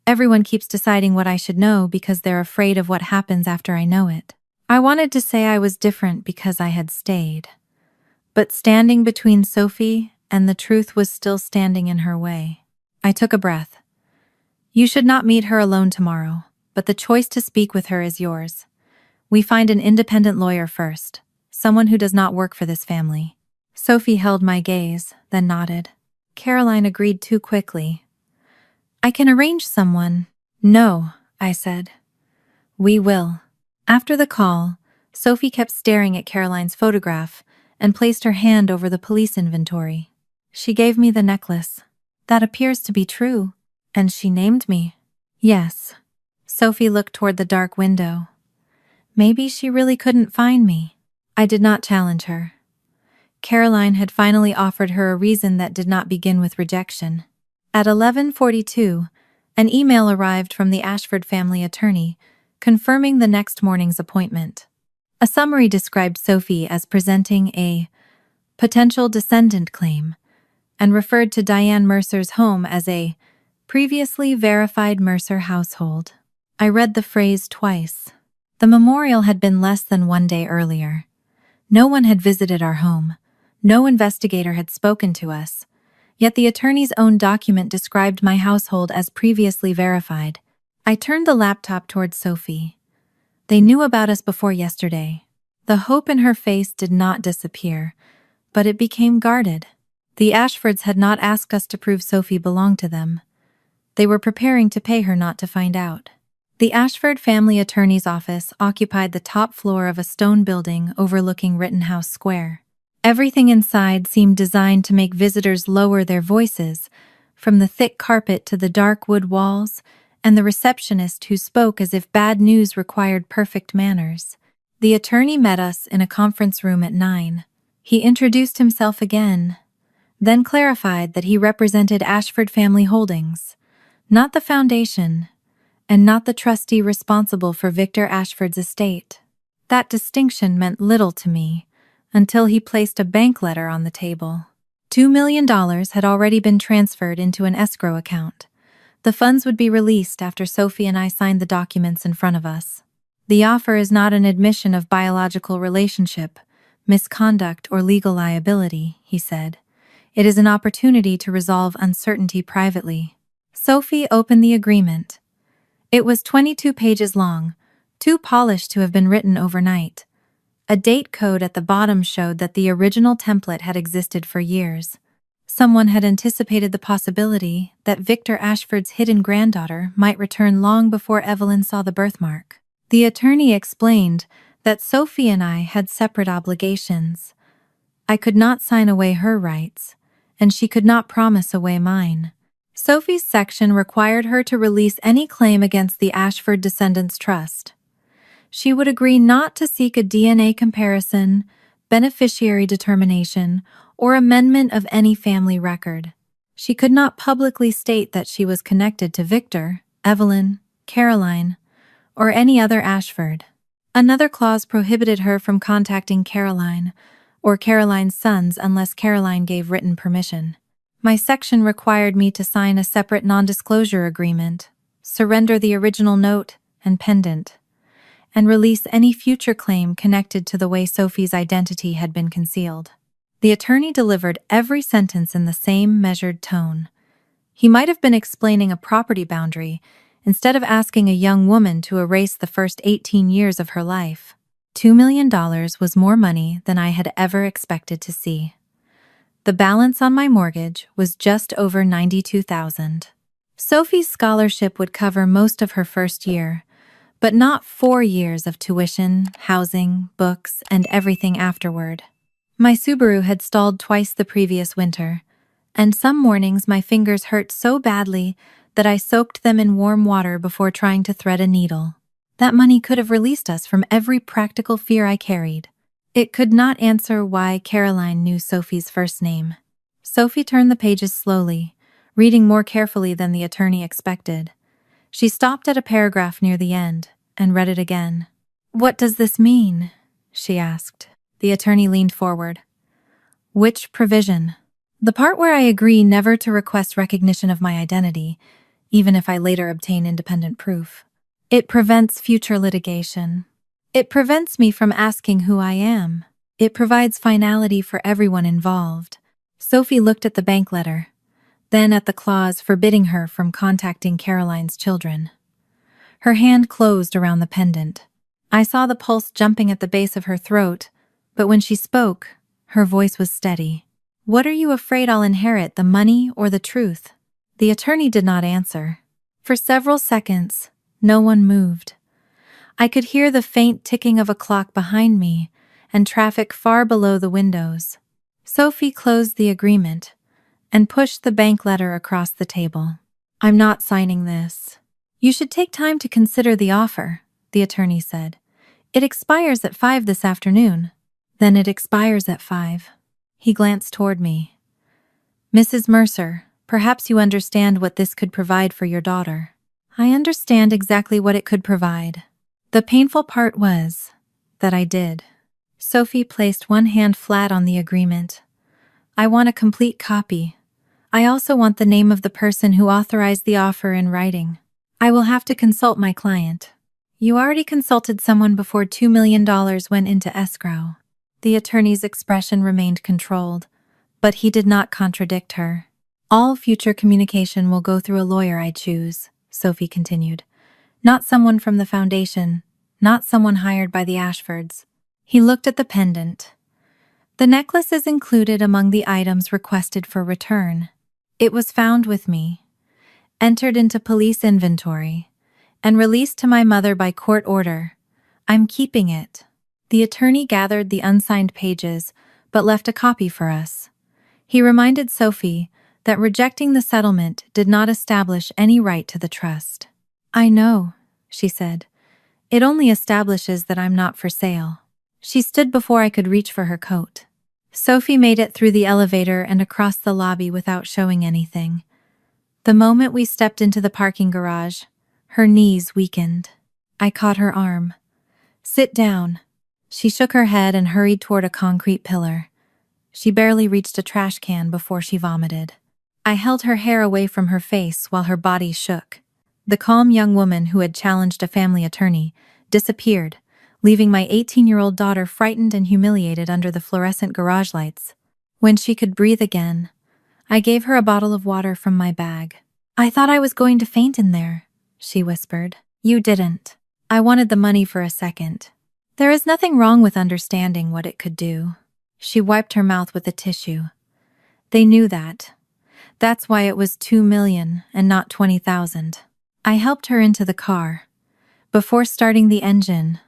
Everyone keeps deciding what I should know because they're afraid of what happens after I know it. I wanted to say I was different because I had stayed. But standing between Sophie and the truth was still standing in her way. I took a breath. You should not meet her alone tomorrow, but the choice to speak with her is yours. We find an independent lawyer first, someone who does not work for this family. Sophie held my gaze, then nodded. Caroline agreed too quickly. I can arrange someone. No, I said. We will. After the call, Sophie kept staring at Caroline's photograph and placed her hand over the police inventory. She gave me the necklace. That appears to be true. And she named me. Yes. Sophie looked toward the dark window. Maybe she really couldn't find me. I did not challenge her. Caroline had finally offered her a reason that did not begin with rejection. At 11:42, an email arrived from the Ashford family attorney, confirming the next morning's appointment. A summary described Sophie as presenting a potential descendant claim and referred to Diane Mercer's home as a previously verified Mercer household. I read the phrase twice. The memorial had been less than 1 day earlier. No one had visited our home. No investigator had spoken to us. Yet the attorney's own document described my household as previously verified. I turned the laptop towards Sophie. They knew about us before yesterday. The hope in her face did not disappear, but it became guarded. The Ashfords had not asked us to prove Sophie belonged to them. They were preparing to pay her not to find out. The Ashford family attorney's office occupied the top floor of a stone building overlooking Rittenhouse Square. Everything inside seemed designed to make visitors lower their voices, from the thick carpet to the dark wood walls, and the receptionist who spoke as if bad news required perfect manners. The attorney met us in a conference room at 9. He introduced himself again, then clarified that he represented Ashford Family Holdings, not the foundation, and not the trustee responsible for Victor Ashford's estate. That distinction meant little to me, until he placed a bank letter on the table. $2 million had already been transferred into an escrow account. The funds would be released after Sophie and I signed the documents in front of us. The offer is not an admission of biological relationship, misconduct, or legal liability, he said. It is an opportunity to resolve uncertainty privately. Sophie opened the agreement. It was 22 pages long, too polished to have been written overnight. A date code at the bottom showed that the original template had existed for years. Someone had anticipated the possibility that Victor Ashford's hidden granddaughter might return long before Evelyn saw the birthmark. The attorney explained that Sophie and I had separate obligations. I could not sign away her rights, and she could not promise away mine. Sophie's section required her to release any claim against the Ashford Descendants Trust. She would agree not to seek a DNA comparison, beneficiary determination, or amendment of any family record. She could not publicly state that she was connected to Victor, Evelyn, Caroline, or any other Ashford. Another clause prohibited her from contacting Caroline or Caroline's sons unless Caroline gave written permission. My section required me to sign a separate non-disclosure agreement, surrender the original note and pendant, and release any future claim connected to the way Sophie's identity had been concealed. The attorney delivered every sentence in the same measured tone. He might have been explaining a property boundary instead of asking a young woman to erase the first 18 years of her life. $2 million was more money than I had ever expected to see. The balance on my mortgage was just over $92,000. Sophie's scholarship would cover most of her first year, but not 4 years of tuition, housing, books, and everything afterward. My Subaru had stalled twice the previous winter, and some mornings my fingers hurt so badly that I soaked them in warm water before trying to thread a needle. That money could have released us from every practical fear I carried. It could not answer why Caroline knew Sophie's first name. Sophie turned the pages slowly, reading more carefully than the attorney expected. She stopped at a paragraph near the end. and read it again. "What does this mean?" she asked. The attorney leaned forward. "Which provision?" "The part where I agree never to request recognition of my identity, even if I later obtain independent proof. It prevents future litigation. It prevents me from asking who I am. It provides finality for everyone involved." Sophie looked at the bank letter, then at the clause forbidding her from contacting Caroline's children. Her hand closed around the pendant. I saw the pulse jumping at the base of her throat, but when she spoke, her voice was steady. "What are you afraid I'll inherit, the money or the truth?" The attorney did not answer. For several seconds, no one moved. I could hear the faint ticking of a clock behind me and traffic far below the windows. Sophie closed the agreement and pushed the bank letter across the table. "I'm not signing this." "You should take time to consider the offer," the attorney said. "It expires at 5 this afternoon." "Then it expires at 5. He glanced toward me. "Mrs. Mercer, perhaps you understand what this could provide for your daughter." I understand exactly what it could provide. The painful part was that I did. Sophie placed one hand flat on the agreement. "I want a complete copy. I also want the name of the person who authorized the offer in writing. I will have to consult my client." "You already consulted someone before $2 million went into escrow." The attorney's expression remained controlled, but he did not contradict her. "All future communication will go through a lawyer I choose," Sophie continued. "Not someone from the foundation, not someone hired by the Ashfords." He looked at the pendant. "The necklace is included among the items requested for return. It was found with me, entered into police inventory, and released to my mother by court order. I'm keeping it." The attorney gathered the unsigned pages, but left a copy for us. He reminded Sophie that rejecting the settlement did not establish any right to the trust. "I know," she said. "It only establishes that I'm not for sale." She stood before I could reach for her coat. Sophie made it through the elevator and across the lobby without showing anything. The moment we stepped into the parking garage, her knees weakened. I caught her arm. "Sit down." She shook her head and hurried toward a concrete pillar. She barely reached a trash can before she vomited. I held her hair away from her face while her body shook. The calm young woman who had challenged a family attorney disappeared, leaving my 18-year-old daughter frightened and humiliated under the fluorescent garage lights. When she could breathe again, I gave her a bottle of water from my bag. "I thought I was going to faint in there," she whispered. "You didn't." I wanted the money for a second. "There is nothing wrong with understanding what it could do." She wiped her mouth with a tissue. "They knew that. That's why it was $2 million and not $20,000. I helped her into the car. Before starting the engine,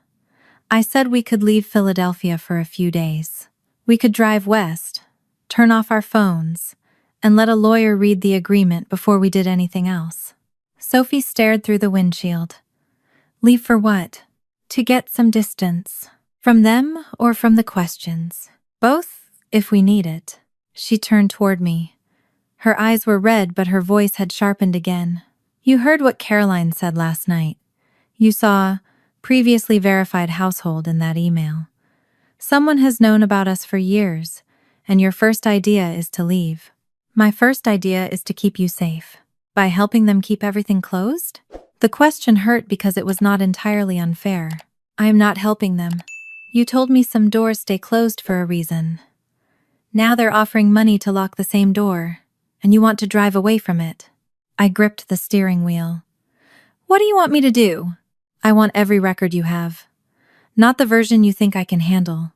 I said we could leave Philadelphia for a few days. We could drive west, turn off our phones, and let a lawyer read the agreement before we did anything else." Sophie stared through the windshield. "Leave for what?" "To get some distance. From them or from the questions. Both, if we need it." She turned toward me. Her eyes were red, but her voice had sharpened again. "You heard what Caroline said last night. You saw previously verified household in that email. Someone has known about us for years, and your first idea is to leave. My first idea is to keep you safe. By helping them keep everything closed?" The question hurt because it was not entirely unfair. "I am not helping them. You told me some doors stay closed for a reason. Now they're offering money to lock the same door, and you want to drive away from it." I gripped the steering wheel. "What do you want me to do?" "I want every record you have. Not the version you think I can handle.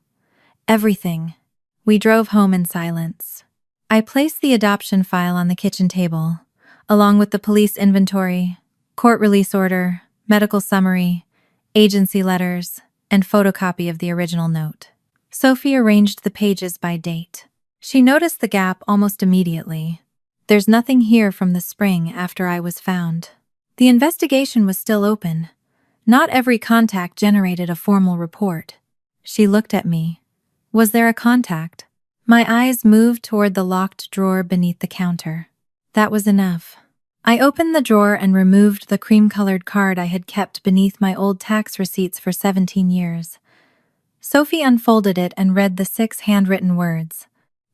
Everything." We drove home in silence. I placed the adoption file on the kitchen table, along with the police inventory, court release order, medical summary, agency letters, and photocopy of the original note. Sophie arranged the pages by date. She noticed the gap almost immediately. "There's nothing here from the spring after I was found." The investigation was still open. Not every contact generated a formal report. She looked at me. "Was there a contact?" My eyes moved toward the locked drawer beneath the counter. "That was enough." I opened the drawer and removed the cream-colored card I had kept beneath my old tax receipts for 17 years. Sophie unfolded it and read the 6 handwritten words.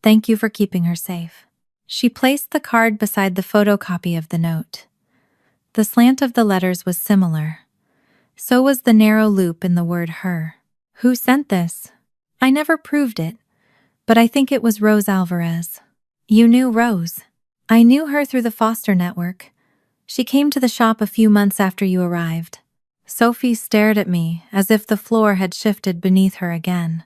"Thank you for keeping her safe." She placed the card beside the photocopy of the note. The slant of the letters was similar. So was the narrow loop in the word her. Who sent this? I never proved it, but I think it was Rose Alvarez. You knew Rose. I knew her through the foster network. She came to the shop a few months after you arrived. Sophie stared at me as if the floor had shifted beneath her again.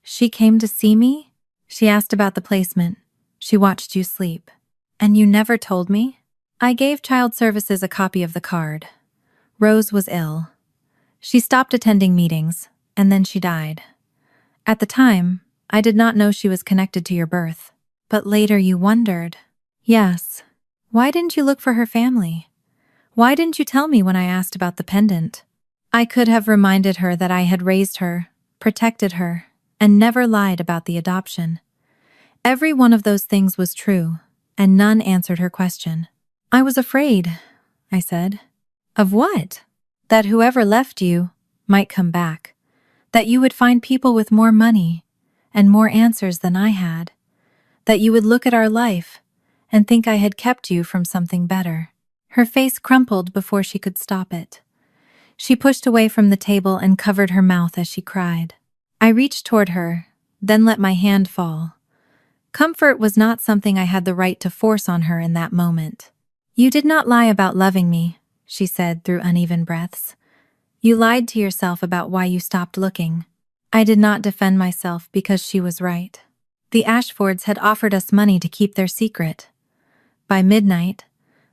She came to see me? She asked about the placement. She watched you sleep. And you never told me? I gave Child Services a copy of the card. Rose was ill. She stopped attending meetings, and then she died. At the time, I did not know she was connected to your birth. But later you wondered. Yes. Why didn't you look for her family? Why didn't you tell me when I asked about the pendant? I could have reminded her that I had raised her, protected her, and never lied about the adoption. Every one of those things was true, and none answered her question. I was afraid, I said. Of what? That whoever left you might come back. That you would find people with more money and more answers than I had. That you would look at our life and think I had kept you from something better. Her face crumpled before she could stop it. She pushed away from the table and covered her mouth as she cried. I reached toward her, then let my hand fall. Comfort was not something I had the right to force on her in that moment. You did not lie about loving me, she said through uneven breaths. You lied to yourself about why you stopped looking. I did not defend myself because she was right. The Ashfords had offered us money to keep their secret. By midnight,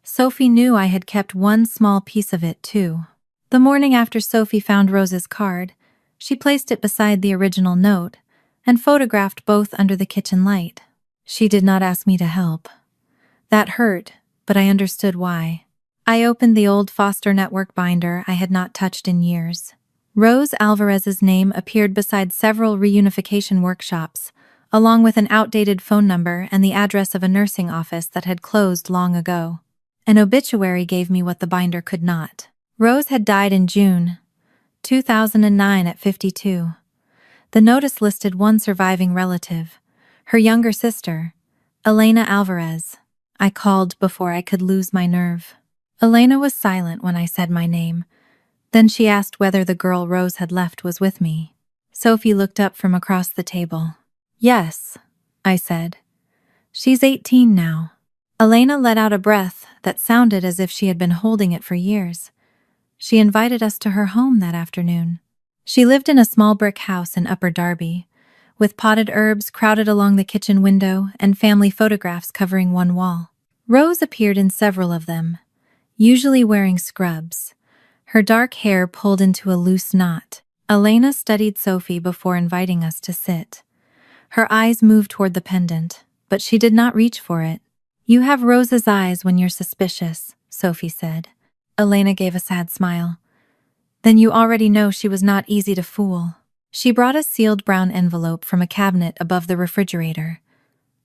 Sophie knew I had kept one small piece of it too. The morning after Sophie found Rose's card, she placed it beside the original note and photographed both under the kitchen light. She did not ask me to help. That hurt, but I understood why. I opened the old foster network binder I had not touched in years. Rose Alvarez's name appeared beside several reunification workshops, along with an outdated phone number and the address of a nursing office that had closed long ago. An obituary gave me what the binder could not. Rose had died in June 2009 at 52. The notice listed one surviving relative, her younger sister, Elena Alvarez. I called before I could lose my nerve. Elena was silent when I said my name. Then she asked whether the girl Rose had left was with me. Sophie looked up from across the table. Yes, I said. She's 18 now. Elena let out a breath that sounded as if she had been holding it for years. She invited us to her home that afternoon. She lived in a small brick house in Upper Darby, with potted herbs crowded along the kitchen window and family photographs covering one wall. Rose appeared in several of them, usually wearing scrubs, her dark hair pulled into a loose knot. Elena studied Sophie before inviting us to sit. Her eyes moved toward the pendant, but she did not reach for it. You have Rose's eyes when you're suspicious, Sophie said. Elena gave a sad smile. Then you already know she was not easy to fool. She brought a sealed brown envelope from a cabinet above the refrigerator.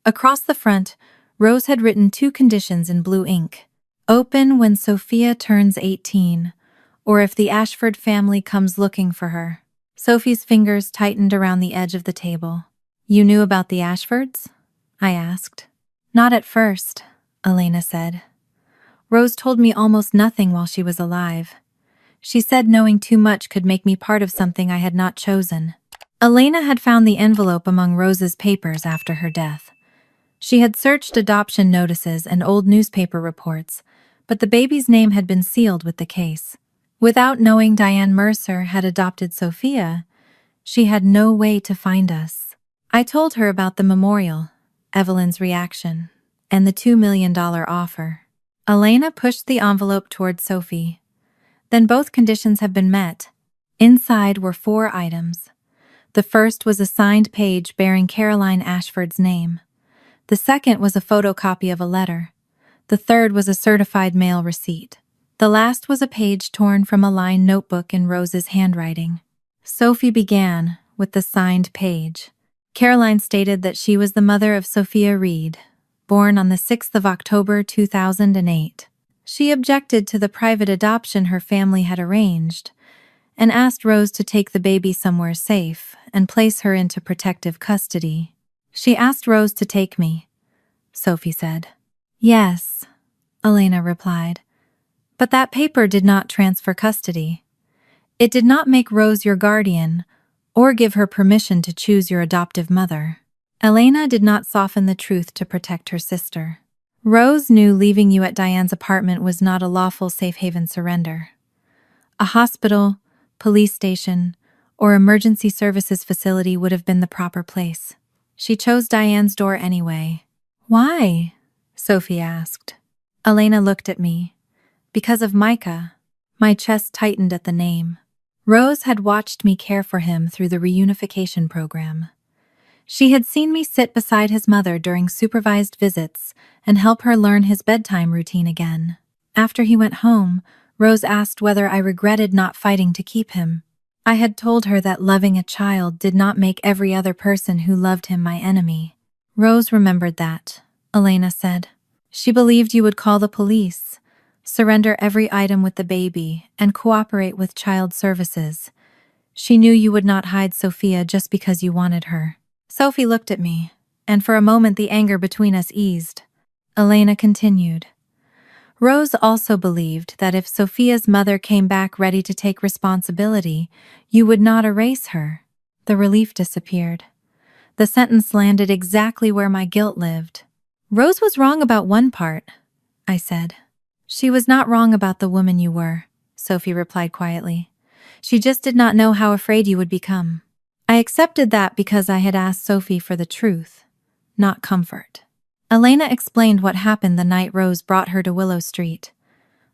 Across the front, Rose had written 2 conditions in blue ink. Open when Sophia turns 18, or if the Ashford family comes looking for her. Sophie's fingers tightened around the edge of the table. You knew about the Ashfords? I asked. Not at first, Elena said. Rose told me almost nothing while she was alive. She said knowing too much could make me part of something I had not chosen. Elena had found the envelope among Rose's papers after her death. She had searched adoption notices and old newspaper reports, but the baby's name had been sealed with the case. Without knowing Diane Mercer had adopted Sophia, she had no way to find us. I told her about the memorial, Evelyn's reaction, and the $2 million offer. Elena pushed the envelope toward Sophie. Then both conditions have been met. Inside were 4 items. The first was a signed page bearing Caroline Ashford's name. The second was a photocopy of a letter. The third was a certified mail receipt. The last was a page torn from a lined notebook in Rose's handwriting. Sophie began with the signed page. Caroline stated that she was the mother of Sophia Reed, born on the 6th of October 2008. She objected to the private adoption her family had arranged and asked Rose to take the baby somewhere safe and place her into protective custody. She asked Rose to take me, Sophie said. Yes, Elena replied. But that paper did not transfer custody. It did not make Rose your guardian or give her permission to choose your adoptive mother. Elena did not soften the truth to protect her sister. Rose knew leaving you at Diane's apartment was not a lawful safe haven surrender. A hospital, police station, or emergency services facility would have been the proper place. She chose Diane's door anyway. Why? Sophie asked. Elena looked at me. Because of Micah. My chest tightened at the name. Rose had watched me care for him through the reunification program. She had seen me sit beside his mother during supervised visits and help her learn his bedtime routine again. After he went home, Rose asked whether I regretted not fighting to keep him. I had told her that loving a child did not make every other person who loved him my enemy. Rose remembered that, Elena said. She believed you would call the police, surrender every item with the baby, and cooperate with child services. She knew you would not hide Sophia just because you wanted her. Sophie looked at me, and for a moment the anger between us eased. Elena continued. Rose also believed that if Sophia's mother came back ready to take responsibility, you would not erase her. The relief disappeared. The sentence landed exactly where my guilt lived. Rose was wrong about one part, I said. She was not wrong about the woman you were, Sophie replied quietly. She just did not know how afraid you would become. I accepted that because I had asked Sophie for the truth, not comfort. Elena explained what happened the night Rose brought her to Willow Street.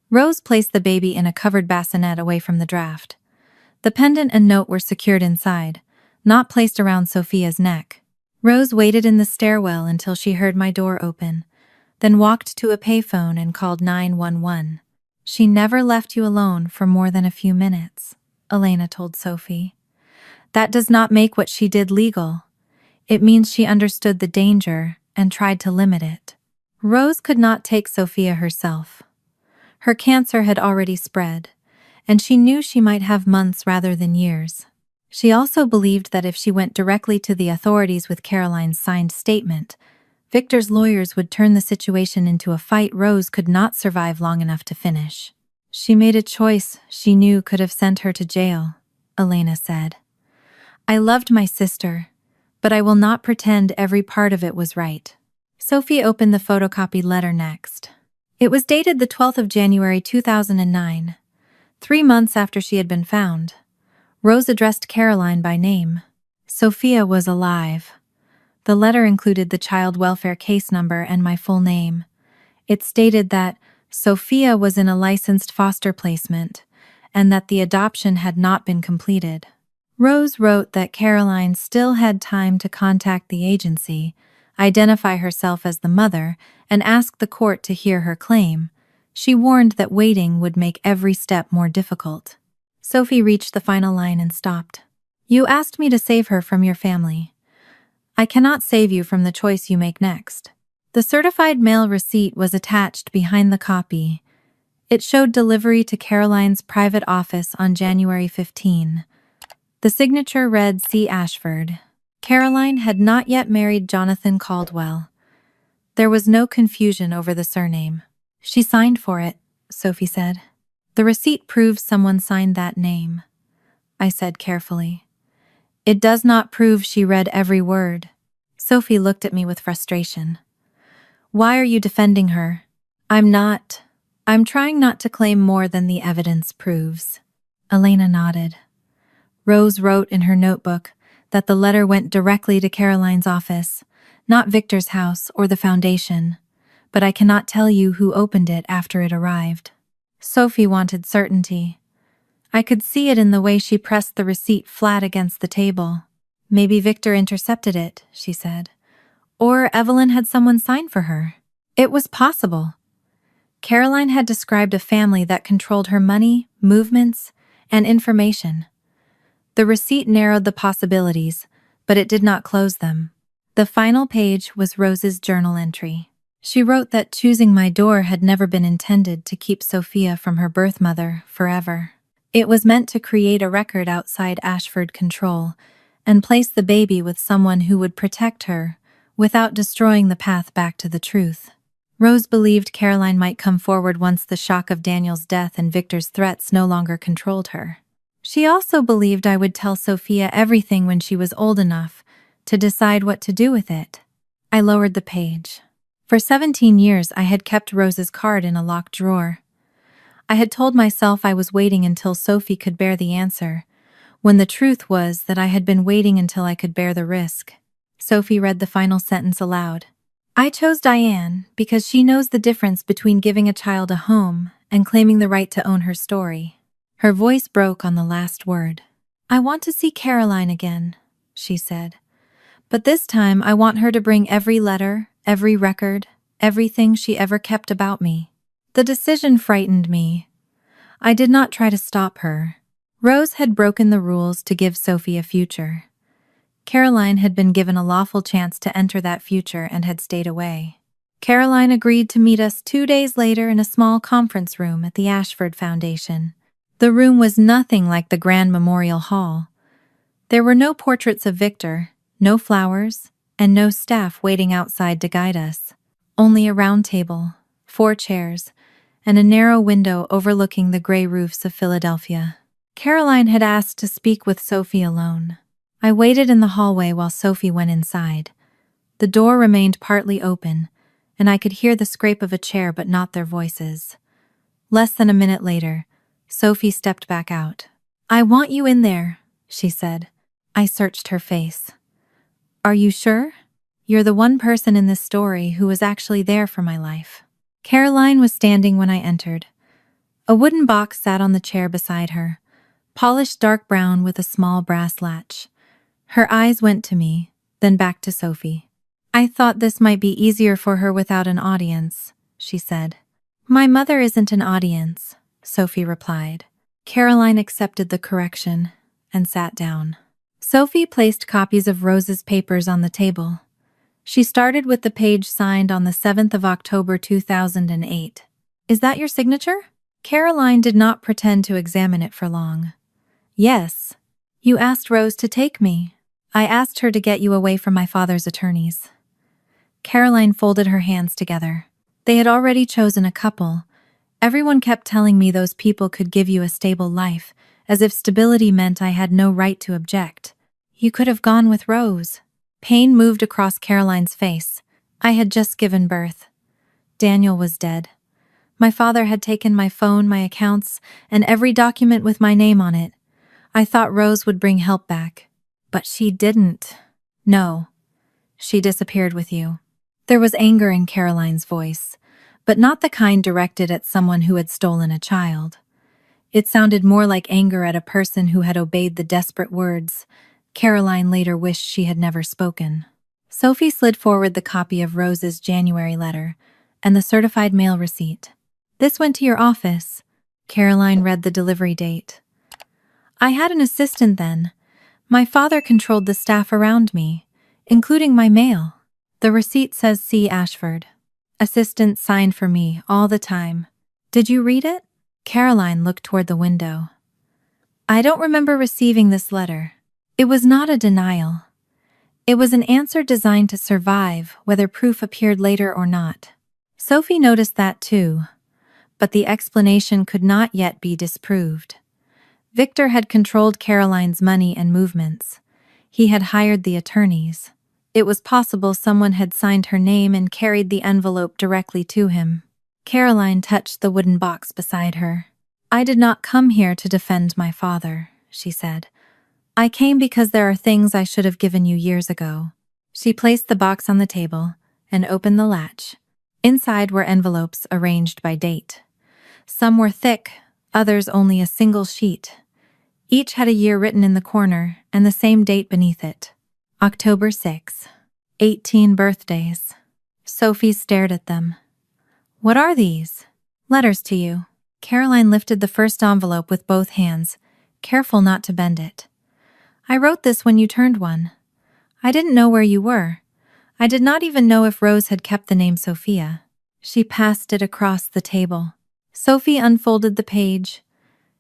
Rose placed the baby in a covered bassinet away from the draft. The pendant and note were secured inside, not placed around Sophia's neck. Rose waited in the stairwell until she heard my door open, then walked to a payphone and called 911. She never left you alone for more than a few minutes, Elena told Sophie. That does not make what she did legal. It means she understood the danger and tried to limit it. Rose could not take Sophia herself. Her cancer had already spread, and she knew she might have months rather than years. She also believed that if she went directly to the authorities with Caroline's signed statement, Victor's lawyers would turn the situation into a fight Rose could not survive long enough to finish. She made a choice she knew could have sent her to jail, Elena said. I loved my sister, but I will not pretend every part of it was right. Sophie opened the photocopied letter next. It was dated the 12th of January 2009, 3 months after she had been found. Rose addressed Caroline by name. Sophia was alive. The letter included the child welfare case number and my full name. It stated that Sophia was in a licensed foster placement and that the adoption had not been completed. Rose wrote that Caroline still had time to contact the agency, identify herself as the mother, and ask the court to hear her claim. She warned that waiting would make every step more difficult. Sophie reached the final line and stopped. You asked me to save her from your family. I cannot save you from the choice you make next. The certified mail receipt was attached behind the copy. It showed delivery to Caroline's private office on January 15. The signature read C. Ashford. Caroline had not yet married Jonathan Caldwell. There was no confusion over the surname. She signed for it, Sophie said. The receipt proves someone signed that name, I said carefully. It does not prove she read every word. Sophie looked at me with frustration. Why are you defending her? I'm trying not to claim more than the evidence proves. Elena nodded. Rose wrote in her notebook that the letter went directly to Caroline's office, not Victor's house or the foundation, but I cannot tell you who opened it after it arrived. Sophie wanted certainty. I could see it in the way she pressed the receipt flat against the table. Maybe Victor intercepted it, she said. Or Evelyn had someone sign for her. It was possible. Caroline had described a family that controlled her money, movements, and information. The receipt narrowed the possibilities, but it did not close them. The final page was Rose's journal entry. She wrote that choosing my door had never been intended to keep Sophia from her birth mother forever. It was meant to create a record outside Ashford control and place the baby with someone who would protect her without destroying the path back to the truth. Rose believed Caroline might come forward once the shock of Daniel's death and Victor's threats no longer controlled her. She also believed I would tell Sophia everything when she was old enough to decide what to do with it. I lowered the page. For 17 years, I had kept Rose's card in a locked drawer. I had told myself I was waiting until Sophie could bear the answer, when the truth was that I had been waiting until I could bear the risk. Sophie read the final sentence aloud. I chose Diane because she knows the difference between giving a child a home and claiming the right to own her story. Her voice broke on the last word. I want to see Caroline again, she said. But this time I want her to bring every letter, every record, everything she ever kept about me. The decision frightened me. I did not try to stop her. Rose had broken the rules to give Sophie a future. Caroline had been given a lawful chance to enter that future and had stayed away. Caroline agreed to meet us 2 days later in a small conference room at the Ashford Foundation. The room was nothing like the grand memorial hall. There were no portraits of Victor, no flowers, and no staff waiting outside to guide us. Only a round table, 4 chairs, and a narrow window overlooking the gray roofs of Philadelphia. Caroline had asked to speak with Sophie alone. I waited in the hallway while Sophie went inside. The door remained partly open, and I could hear the scrape of a chair but not their voices. Less than a minute later, Sophie stepped back out. I want you in there, she said. I searched her face. Are you sure? You're the one person in this story who was actually there for my life. Caroline was standing when I entered. A wooden box sat on the chair beside her, polished dark brown with a small brass latch. Her eyes went to me, then back to Sophie. I thought this might be easier for her without an audience, she said. My mother isn't an audience, Sophie replied. Caroline accepted the correction and sat down. Sophie placed copies of Rose's papers on the table. She started with the page signed on the 7th of October 2008. Is that your signature? Caroline did not pretend to examine it for long. Yes. You asked Rose to take me. I asked her to get you away from my father's attorneys. Caroline folded her hands together. They had already chosen a couple. Everyone kept telling me those people could give you a stable life, as if stability meant I had no right to object. You could have gone with Rose. Pain moved across Caroline's face. I had just given birth. Daniel was dead. My father had taken my phone, my accounts, and every document with my name on it. I thought Rose would bring help back. But she didn't. No. She disappeared with you. There was anger in Caroline's voice, but not the kind directed at someone who had stolen a child. It sounded more like anger at a person who had obeyed the desperate words Caroline later wished she had never spoken. Sophie slid forward the copy of Rose's January letter and the certified mail receipt. This went to your office. Caroline read the delivery date. I had an assistant then. My father controlled the staff around me, including my mail. The receipt says C. Ashford. Assistant signed for me all the time. Did you read it? Caroline looked toward the window. I don't remember receiving this letter. It was not a denial. It was an answer designed to survive, whether proof appeared later or not. Sophie noticed that too, but the explanation could not yet be disproved. Victor had controlled Caroline's money and movements. He had hired the attorneys. It was possible someone had signed her name and carried the envelope directly to him. Caroline touched the wooden box beside her. I did not come here to defend my father, she said. I came because there are things I should have given you years ago. She placed the box on the table and opened the latch. Inside were envelopes arranged by date. Some were thick, others only a single sheet. Each had a year written in the corner and the same date beneath it. October 6. 18 birthdays. Sophie stared at them. What are these? Letters to you. Caroline lifted the first envelope with both hands, careful not to bend it. I wrote this when you turned 1. I didn't know where you were. I did not even know if Rose had kept the name Sophia. She passed it across the table. Sophie unfolded the page.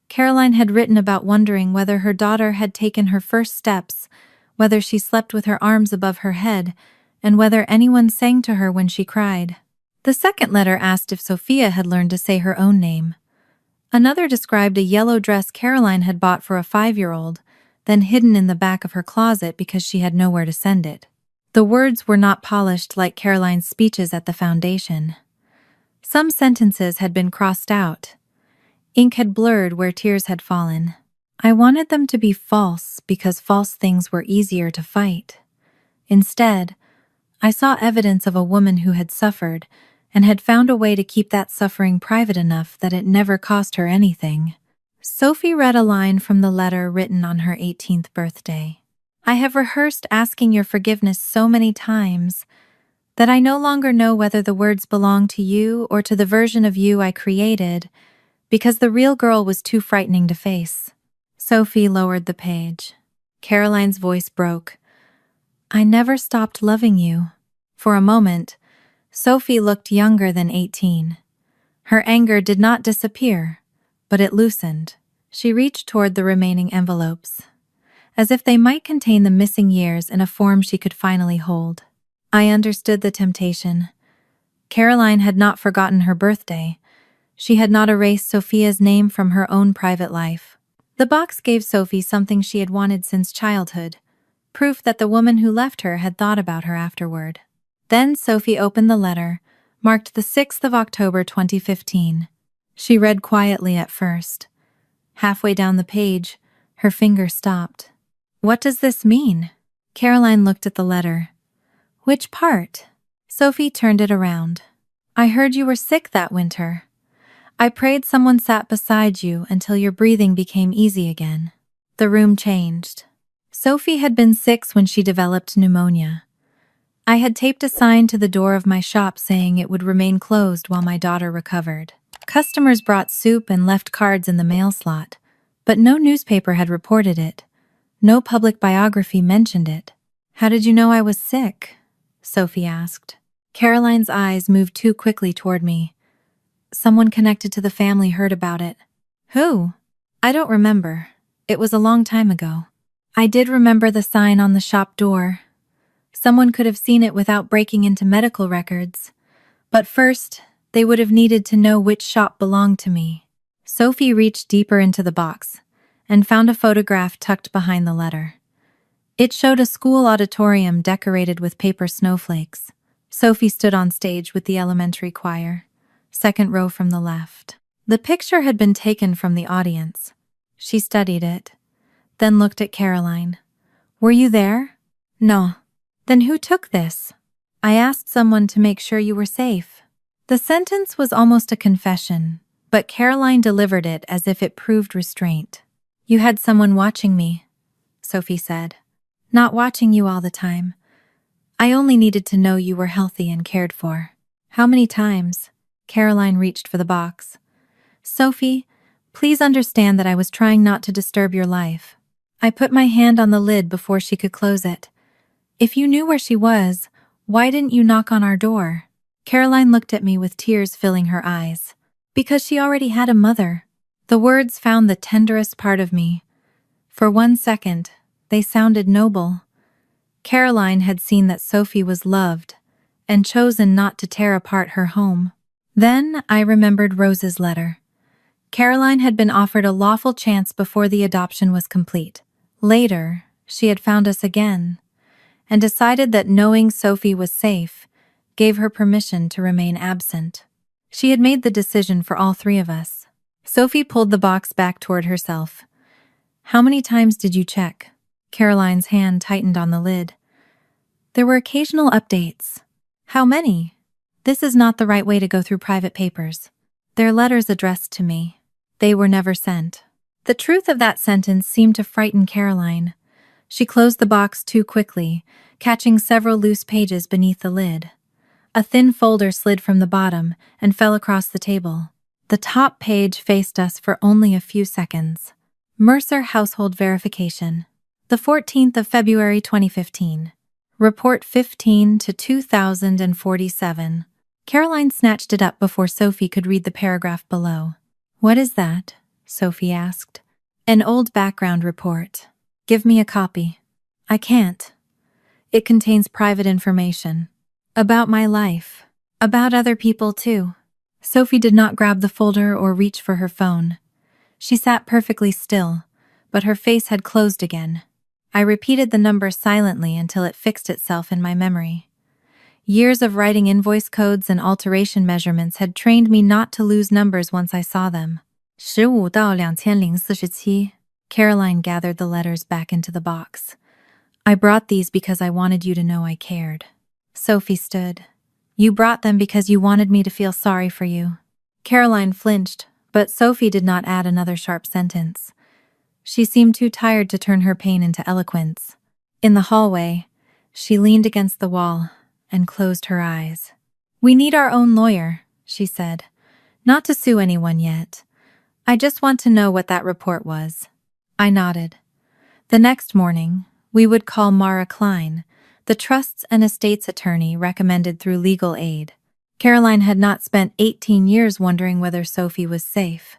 Caroline had written about wondering whether her daughter had taken her first steps, whether she slept with her arms above her head, and whether anyone sang to her when she cried. The second letter asked if Sophia had learned to say her own name. Another described a yellow dress Caroline had bought for a 5-year-old, then hidden in the back of her closet because she had nowhere to send it. The words were not polished like Caroline's speeches at the foundation. Some sentences had been crossed out. Ink had blurred where tears had fallen. I wanted them to be false because false things were easier to fight. Instead, I saw evidence of a woman who had suffered and had found a way to keep that suffering private enough that it never cost her anything. Sophie read a line from the letter written on her 18th birthday. I have rehearsed asking your forgiveness so many times that I no longer know whether the words belong to you or to the version of you I created, because the real girl was too frightening to face. Sophie lowered the page. Caroline's voice broke. I never stopped loving you. For a moment, Sophie looked younger than 18. Her anger did not disappear, but it loosened. She reached toward the remaining envelopes, as if they might contain the missing years in a form she could finally hold. I understood the temptation. Caroline had not forgotten her birthday. She had not erased Sophia's name from her own private life. The box gave Sophie something she had wanted since childhood, proof that the woman who left her had thought about her afterward. Then Sophie opened the letter, marked the 6th of October 2015. She read quietly at first. Halfway down the page, her finger stopped. What does this mean? Caroline looked at the letter. Which part? Sophie turned it around. I heard you were sick that winter. I prayed someone sat beside you until your breathing became easy again. The room changed. Sophie had been 6 when she developed pneumonia. I had taped a sign to the door of my shop saying it would remain closed while my daughter recovered. Customers brought soup and left cards in the mail slot, but no newspaper had reported it. No public biography mentioned it. How did you know I was sick? Sophie asked. Caroline's eyes moved too quickly toward me. Someone connected to the family heard about it. Who? I don't remember. It was a long time ago. I did remember the sign on the shop door. Someone could have seen it without breaking into medical records. But first, they would have needed to know which shop belonged to me. Sophie reached deeper into the box and found a photograph tucked behind the letter. It showed a school auditorium decorated with paper snowflakes. Sophie stood on stage with the elementary choir, 2nd row from the left. The picture had been taken from the audience. She studied it, then looked at Caroline. Were you there? No. Then who took this? I asked someone to make sure you were safe. The sentence was almost a confession, but Caroline delivered it as if it proved restraint. You had someone watching me, Sophie said. Not watching you all the time. I only needed to know you were healthy and cared for. How many times? Caroline reached for the box. Sophie, please understand that I was trying not to disturb your life. I put my hand on the lid before she could close it. If you knew where she was, why didn't you knock on our door? Caroline looked at me with tears filling her eyes. Because she already had a mother. The words found the tenderest part of me. For 1 second, they sounded noble. Caroline had seen that Sophie was loved and chosen not to tear apart her home. Then I remembered Rose's letter. Caroline had been offered a lawful chance before the adoption was complete. Later, she had found us again and decided that knowing Sophie was safe gave her permission to remain absent. She had made the decision for all 3 of us. Sophie pulled the box back toward herself. How many times did you check? Caroline's hand tightened on the lid. There were occasional updates. How many? This is not the right way to go through private papers. They're letters addressed to me. They were never sent. The truth of that sentence seemed to frighten Caroline. She closed the box too quickly, catching several loose pages beneath the lid. A thin folder slid from the bottom and fell across the table. The top page faced us for only a few seconds. Mercer Household Verification. The 14th of February 2015. Report 15 to 2047. Caroline snatched it up before Sophie could read the paragraph below. What is that? Sophie asked. An old background report. Give me a copy. I can't. It contains private information. About my life. About other people too. Sophie did not grab the folder or reach for her phone. She sat perfectly still, but her face had closed again. I repeated the number silently until it fixed itself in my memory. Years of writing invoice codes and alteration measurements had trained me not to lose numbers once I saw them. 15到2047. Caroline gathered the letters back into the box. I brought these because I wanted you to know I cared. Sophie stood. You brought them because you wanted me to feel sorry for you. Caroline flinched, but Sophie did not add another sharp sentence. She seemed too tired to turn her pain into eloquence. In the hallway, she leaned against the wall and closed her eyes. We need our own lawyer, she said. Not to sue anyone yet. I just want to know what that report was. I nodded. The next morning, we would call Mara Klein, the trusts and estates attorney recommended through legal aid. Caroline had not spent 18 years wondering whether Sophie was safe.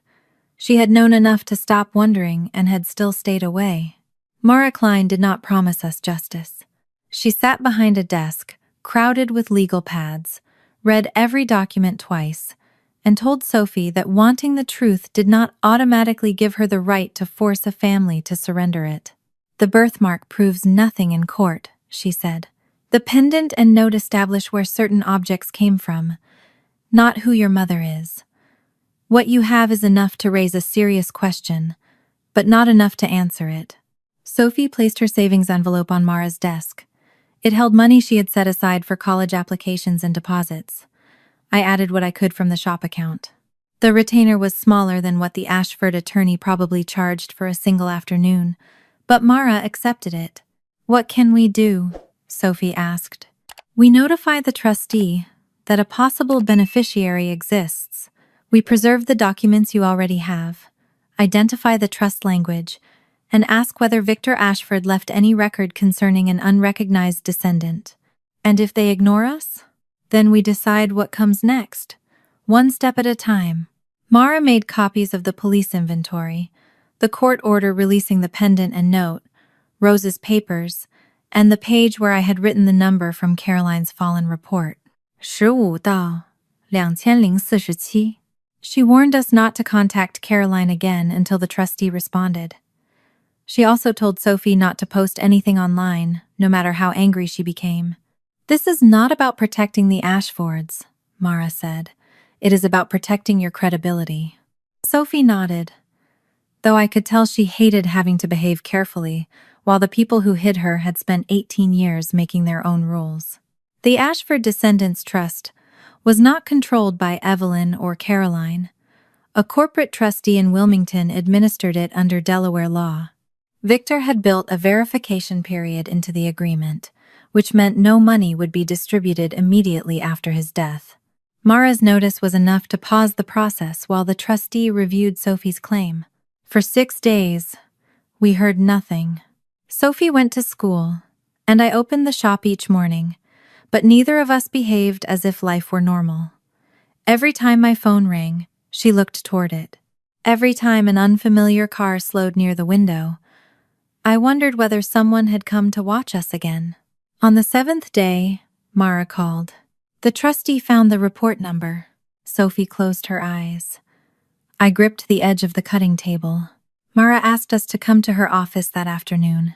She had known enough to stop wondering and had still stayed away. Mara Klein did not promise us justice. She sat behind a desk, crowded with legal pads, read every document twice, and told Sophie that wanting the truth did not automatically give her the right to force a family to surrender it. The birthmark proves nothing in court, she said. The pendant and note establish where certain objects came from, not who your mother is. What you have is enough to raise a serious question, but not enough to answer it. Sophie placed her savings envelope on Mara's desk. It held money she had set aside for college applications and deposits. I added what I could from the shop account. The retainer was smaller than what the Ashford attorney probably charged for a single afternoon, but Mara accepted it. What can we do? Sophie asked. We notify the trustee that a possible beneficiary exists. We preserve the documents you already have, identify the trust language, and ask whether Victor Ashford left any record concerning an unrecognized descendant. And if they ignore us, then we decide what comes next, one step at a time. Mara made copies of the police inventory, the court order releasing the pendant and note, Rose's papers, and the page where I had written the number from Caroline's fallen report. 15到2047. She warned us not to contact Caroline again until the trustee responded. She also told Sophie not to post anything online, no matter how angry she became. This is not about protecting the Ashfords, Mara said. It is about protecting your credibility. Sophie nodded, though I could tell she hated having to behave carefully, while the people who hid her had spent 18 years making their own rules. The Ashford Descendants Trust was not controlled by Evelyn or Caroline. A corporate trustee in Wilmington administered it under Delaware law. Victor had built a verification period into the agreement, which meant no money would be distributed immediately after his death. Mara's notice was enough to pause the process while the trustee reviewed Sophie's claim. For 6 days, we heard nothing. Sophie went to school, and I opened the shop each morning, but neither of us behaved as if life were normal. Every time my phone rang, she looked toward it. Every time an unfamiliar car slowed near the window, I wondered whether someone had come to watch us again. On the 7th day, Mara called. The trustee found the report number. Sophie closed her eyes. I gripped the edge of the cutting table. Mara asked us to come to her office that afternoon.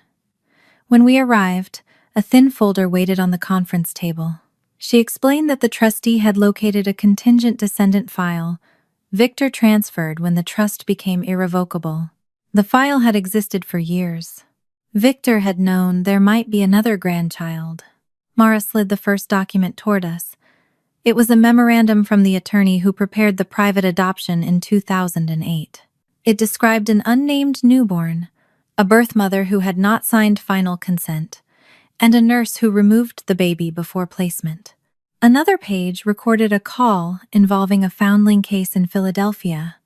When we arrived, a thin folder waited on the conference table. She explained that the trustee had located a contingent descendant file, Victor transferred when the trust became irrevocable. The file had existed for years. Victor had known there might be another grandchild. Mara slid the first document toward us. It was a memorandum from the attorney who prepared the private adoption in 2008. It described an unnamed newborn, a birth mother who had not signed final consent, and a nurse who removed the baby before placement. Another page recorded a call involving a foundling case in Philadelphia.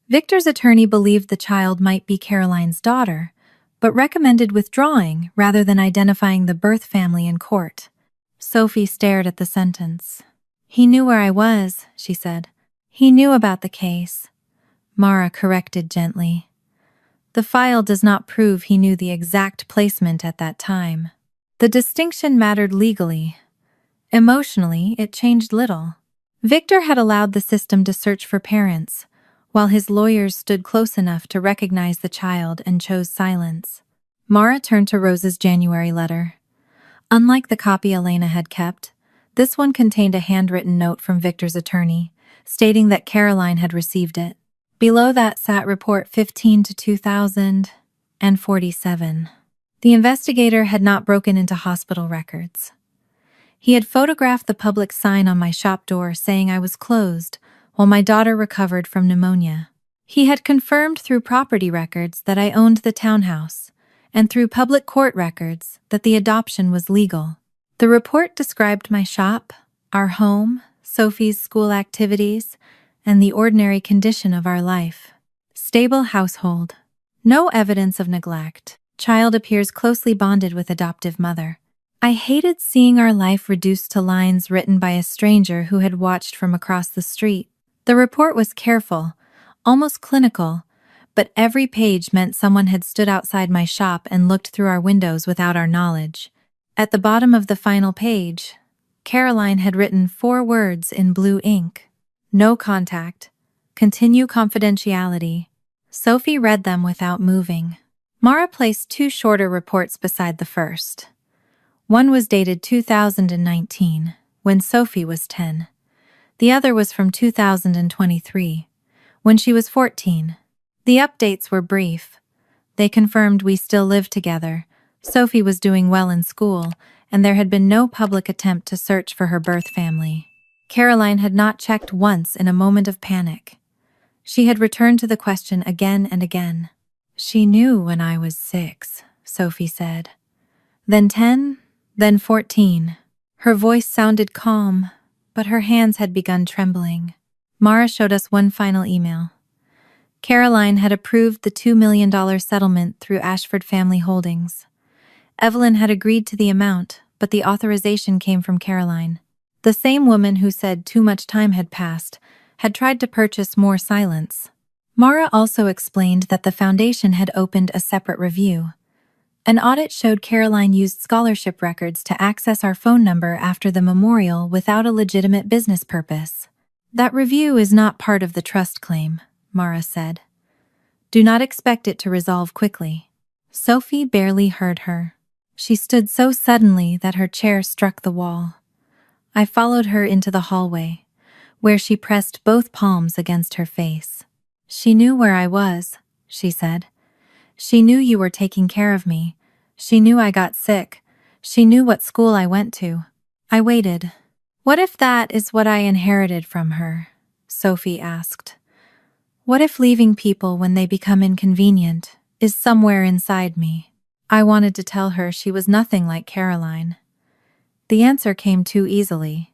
Victor's attorney believed the child might be Caroline's daughter, but recommended withdrawing rather than identifying the birth family in court. Sophie stared at the sentence. "He knew where I was," she said. "He knew about the case." Mara corrected gently. "The file does not prove he knew the exact placement at that time. The distinction mattered legally. Emotionally, it changed little. Victor had allowed the system to search for parents, while his lawyers stood close enough to recognize the child and chose silence." Mara turned to Rose's January letter. Unlike the copy Elena had kept, this one contained a handwritten note from Victor's attorney, stating that Caroline had received it. Below that sat Report 15 to 2047. The investigator had not broken into hospital records. He had photographed the public sign on my shop door saying I was closed while my daughter recovered from pneumonia. He had confirmed through property records that I owned the townhouse, and through public court records that the adoption was legal. The report described my shop, our home, Sophie's school activities, and the ordinary condition of our life. Stable household. No evidence of neglect. Child appears closely bonded with adoptive mother. I hated seeing our life reduced to lines written by a stranger who had watched from across the street. The report was careful, almost clinical, but every page meant someone had stood outside my shop and looked through our windows without our knowledge. At the bottom of the final page, Caroline had written 4 words in blue ink. "No contact. Continue confidentiality." Sophie read them without moving. Mara placed 2 shorter reports beside the first. One was dated 2019, when Sophie was 10. The other was from 2023, when she was 14. The updates were brief. They confirmed we still lived together, Sophie was doing well in school, and there had been no public attempt to search for her birth family. Caroline had not checked once in a moment of panic. She had returned to the question again and again. "She knew when I was 6, Sophie said. Then 10, then 14. Her voice sounded calm, but her hands had begun trembling. Mara showed us one final email. Caroline had approved the $2 million settlement through Ashford Family Holdings. Evelyn had agreed to the amount, but the authorization came from Caroline. The same woman who said too much time had passed had tried to purchase more silence. Mara also explained that the foundation had opened a separate review. An audit showed Caroline used scholarship records to access our phone number after the memorial without a legitimate business purpose. "That review is not part of the trust claim," Mara said. "Do not expect it to resolve quickly." Sophie barely heard her. She stood so suddenly that her chair struck the wall. I followed her into the hallway, where she pressed both palms against her face. "She knew where I was," she said. "She knew you were taking care of me. She knew I got sick. She knew what school I went to." I waited. "What if that is what I inherited from her?" Sophie asked. "What if leaving people when they become inconvenient is somewhere inside me?" I wanted to tell her she was nothing like Caroline. The answer came too easily,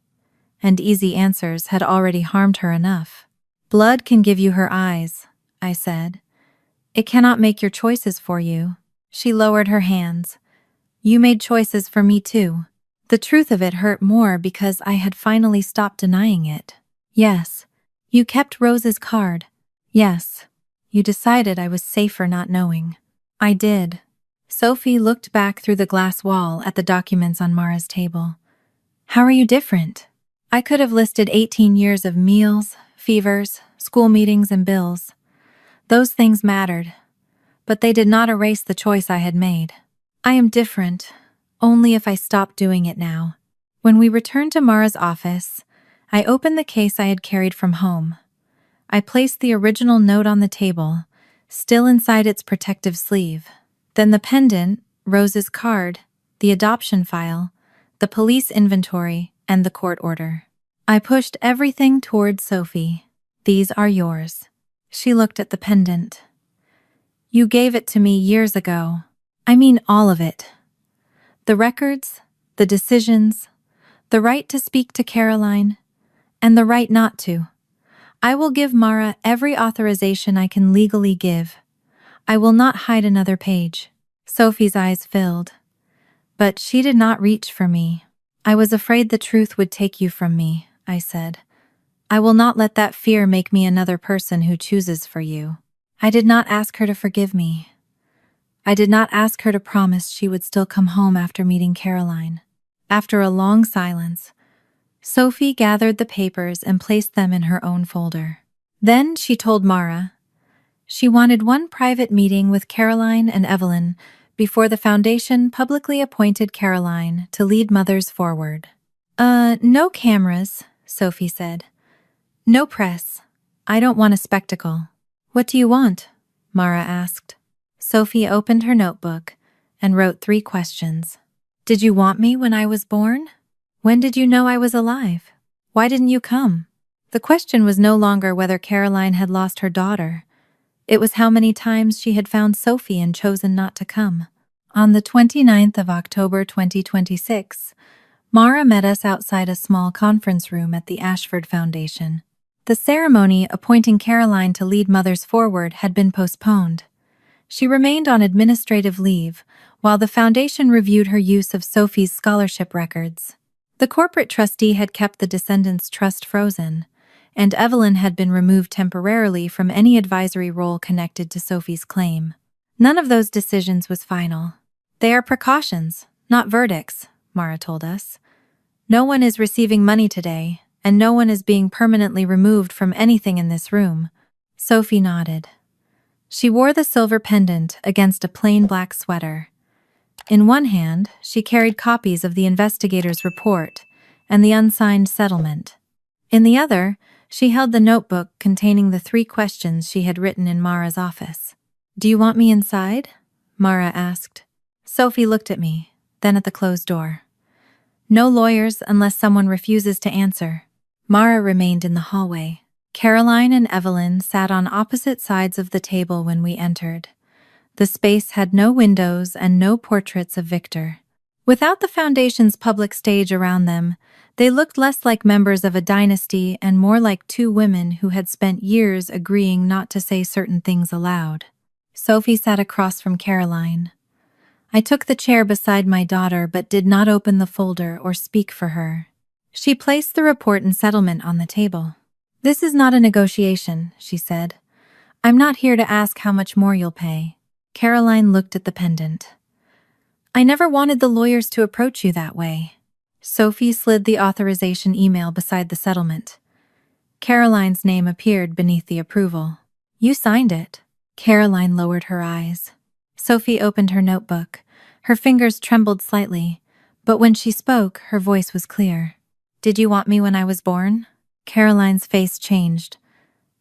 and easy answers had already harmed her enough. "Blood can give you her eyes," I said. "It cannot make your choices for you." She lowered her hands. "You made choices for me too." The truth of it hurt more because I had finally stopped denying it. "Yes, you kept Rose's card. Yes, you decided I was safer not knowing." "I did." Sophie looked back through the glass wall at the documents on Mara's table. "How are you different?" I could have listed 18 years of meals, fevers, school meetings, and bills. Those things mattered, but they did not erase the choice I had made. I am different, only if I stop doing it now. When we returned to Mara's office, I opened the case I had carried from home. I placed the original note on the table, still inside its protective sleeve. Then the pendant, Rose's card, the adoption file, the police inventory, and the court order. I pushed everything toward Sophie. "These are yours." She looked at the pendant. "You gave it to me years ago. I mean all of it. The records, the decisions, the right to speak to Caroline, and the right not to. I will give Mara every authorization I can legally give. I will not hide another page." Sophie's eyes filled. But she did not reach for me. I was afraid the truth would take you from me, I said. I will not let that fear make me another person who chooses for you. I did not ask her to forgive me. I did not ask her to promise she would still come home after meeting Caroline. After a long silence, Sophie gathered the papers and placed them in her own folder. Then she told Mara she wanted one private meeting with Caroline and Evelyn before the foundation publicly appointed Caroline to lead Mothers Forward. No cameras, Sophie said. No press. I don't want a spectacle. What do you want? Mara asked. Sophie opened her notebook and wrote 3 questions. Did you want me when I was born? When did you know I was alive? Why didn't you come? The question was no longer whether Caroline had lost her daughter. It was how many times she had found Sophie and chosen not to come. On the 29th of October 2026, Mara met us outside a small conference room at the Ashford Foundation. The ceremony appointing Caroline to lead Mothers Forward had been postponed. She remained on administrative leave while the foundation reviewed her use of Sophie's scholarship records. The corporate trustee had kept the descendants' trust frozen, and Evelyn had been removed temporarily from any advisory role connected to Sophie's claim. None of those decisions was final. They are precautions, not verdicts, Mara told us. No one is receiving money today, and no one is being permanently removed from anything in this room. Sophie nodded. She wore the silver pendant against a plain black sweater. In one hand, she carried copies of the investigator's report and the unsigned settlement. In the other, she held the notebook containing the 3 questions she had written in Mara's office. Do you want me inside? Mara asked. Sophie looked at me, then at the closed door. No lawyers unless someone refuses to answer. Mara remained in the hallway. Caroline and Evelyn sat on opposite sides of the table when we entered. The space had no windows and no portraits of Victor. Without the foundation's public stage around them, they looked less like members of a dynasty and more like 2 women who had spent years agreeing not to say certain things aloud. Sophie sat across from Caroline. I took the chair beside my daughter but did not open the folder or speak for her. She placed the report and settlement on the table. This is not a negotiation, she said. I'm not here to ask how much more you'll pay. Caroline looked at the pendant. I never wanted the lawyers to approach you that way. Sophie slid the authorization email beside the settlement. Caroline's name appeared beneath the approval. You signed it. Caroline lowered her eyes. Sophie opened her notebook. Her fingers trembled slightly, but when she spoke, her voice was clear. Did you want me when I was born? Caroline's face changed.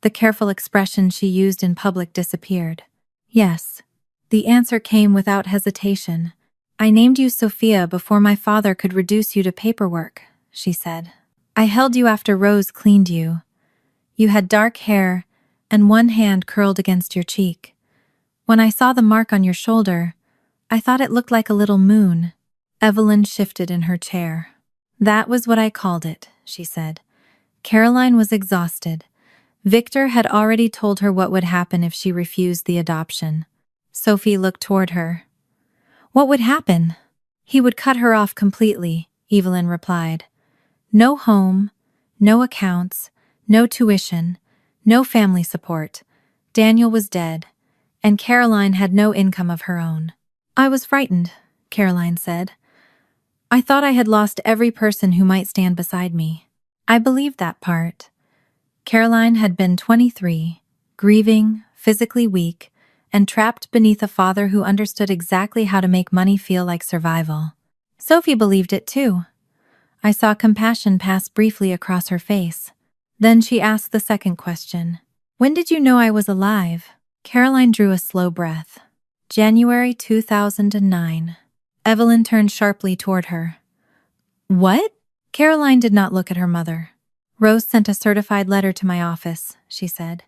The careful expression she used in public disappeared. Yes. The answer came without hesitation. I named you Sophia before my father could reduce you to paperwork, she said. I held you after Rose cleaned you. You had dark hair, and one hand curled against your cheek. When I saw the mark on your shoulder, I thought it looked like a little moon. Evelyn shifted in her chair. That was what I called it, she said. Caroline was exhausted. Victor had already told her what would happen if she refused the adoption. Sophie looked toward her. What would happen? He would cut her off completely, Evelyn replied. No home, no accounts, no tuition, no family support. Daniel was dead, and Caroline had no income of her own. I was frightened, Caroline said. I thought I had lost every person who might stand beside me. I believed that part. Caroline had been 23, grieving, physically weak, and trapped beneath a father who understood exactly how to make money feel like survival. Sophie believed it too. I saw compassion pass briefly across her face. Then she asked the second question. When did you know I was alive? Caroline drew a slow breath. January 2009. Evelyn turned sharply toward her. What? Caroline did not look at her mother. Rose sent a certified letter to my office, she said.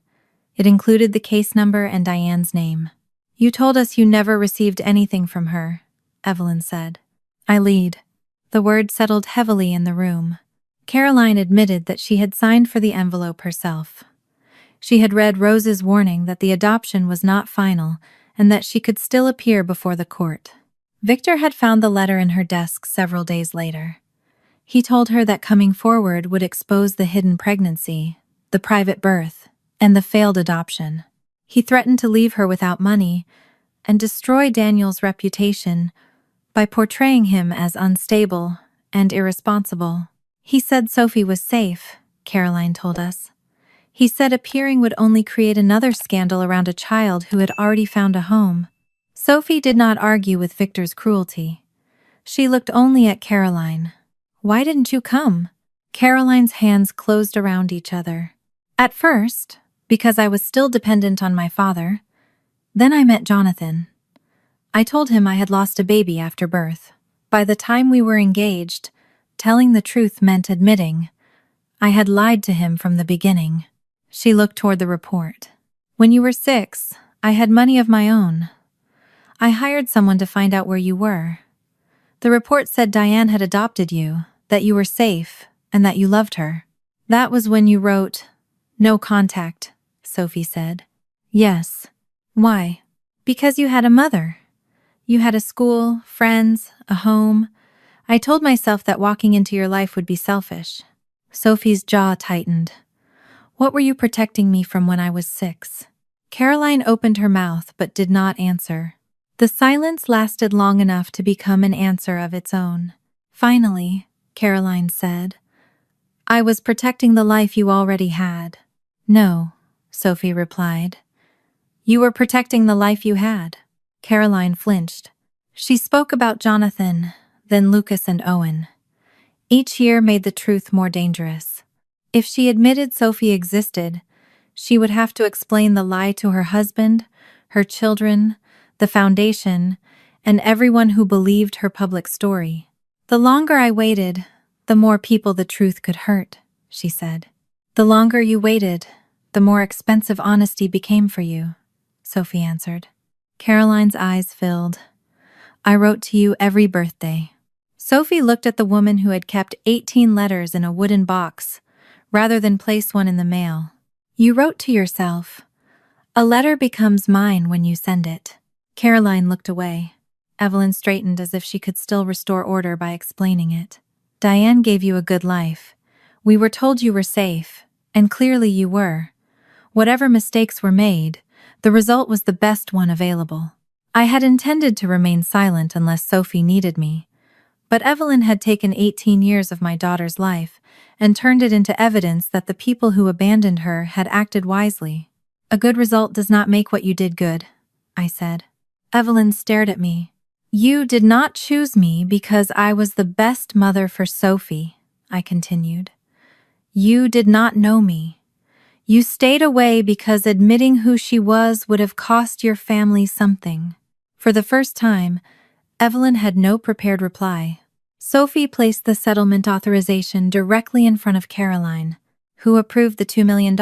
It included the case number and Diane's name. You told us you never received anything from her, Evelyn said. I lied. The word settled heavily in the room. Caroline admitted that she had signed for the envelope herself. She had read Rose's warning that the adoption was not final and that she could still appear before the court. Victor had found the letter in her desk several days later. He told her that coming forward would expose the hidden pregnancy, the private birth, and the failed adoption. He threatened to leave her without money and destroy Daniel's reputation by portraying him as unstable and irresponsible. He said Sophie was safe, Caroline told us. He said appearing would only create another scandal around a child who had already found a home. Sophie did not argue with Victor's cruelty. She looked only at Caroline. "Why didn't you come?" Caroline's hands closed around each other. "At first, because I was still dependent on my father. Then I met Jonathan. I told him I had lost a baby after birth. By the time we were engaged, telling the truth meant admitting I had lied to him from the beginning." She looked toward the report. "When you were 6, I had money of my own. I hired someone to find out where you were. The report said Diane had adopted you, that you were safe, and that you loved her. That was when you wrote, 'No contact,'" Sophie said. "Yes. Why?" "Because you had a mother. You had a school, friends, a home. I told myself that walking into your life would be selfish." Sophie's jaw tightened. "What were you protecting me from when I was 6? Caroline opened her mouth but did not answer. The silence lasted long enough to become an answer of its own. Finally, Caroline said, "I was protecting the life you already had." "No," Sophie replied. "You were protecting the life you had." Caroline flinched. She spoke about Jonathan, then Lucas and Owen. Each year made the truth more dangerous. If she admitted Sophie existed, she would have to explain the lie to her husband, her children, the foundation, and everyone who believed her public story. "The longer I waited, the more people the truth could hurt," she said. "The longer you waited, the more expensive honesty became for you," Sophie answered. Caroline's eyes filled. "I wrote to you every birthday." Sophie looked at the woman who had kept 18 letters in a wooden box, rather than place one in the mail. "You wrote to yourself. A letter becomes mine when you send it." Caroline looked away. Evelyn straightened as if she could still restore order by explaining it. "Diane gave you a good life. We were told you were safe, and clearly you were. Whatever mistakes were made, the result was the best one available. I had intended to remain silent unless Sophie needed me, but Evelyn had taken 18 years of my daughter's life and turned it into evidence that the people who abandoned her had acted wisely. A good result does not make what you did good," I said. Evelyn stared at me. "You did not choose me because I was the best mother for Sophie," I continued. "You did not know me. You stayed away because admitting who she was would have cost your family something." For the first time, Evelyn had no prepared reply. Sophie placed the settlement authorization directly in front of Caroline, who approved the $2 million.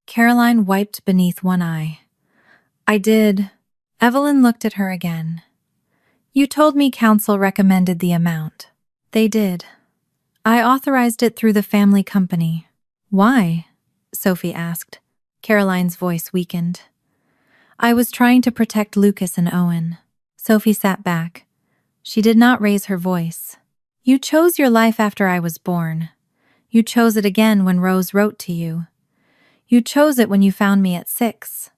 Caroline wiped beneath one eye. "I did." Evelyn looked at her again. "You told me council recommended the amount." "They did. I authorized it through the family company." "Why?" Sophie asked. Caroline's voice weakened. "I was trying to protect Lucas and Owen." Sophie sat back. She did not raise her voice. "You chose your life after I was born. You chose it again when Rose wrote to you. You chose it when you found me at 6.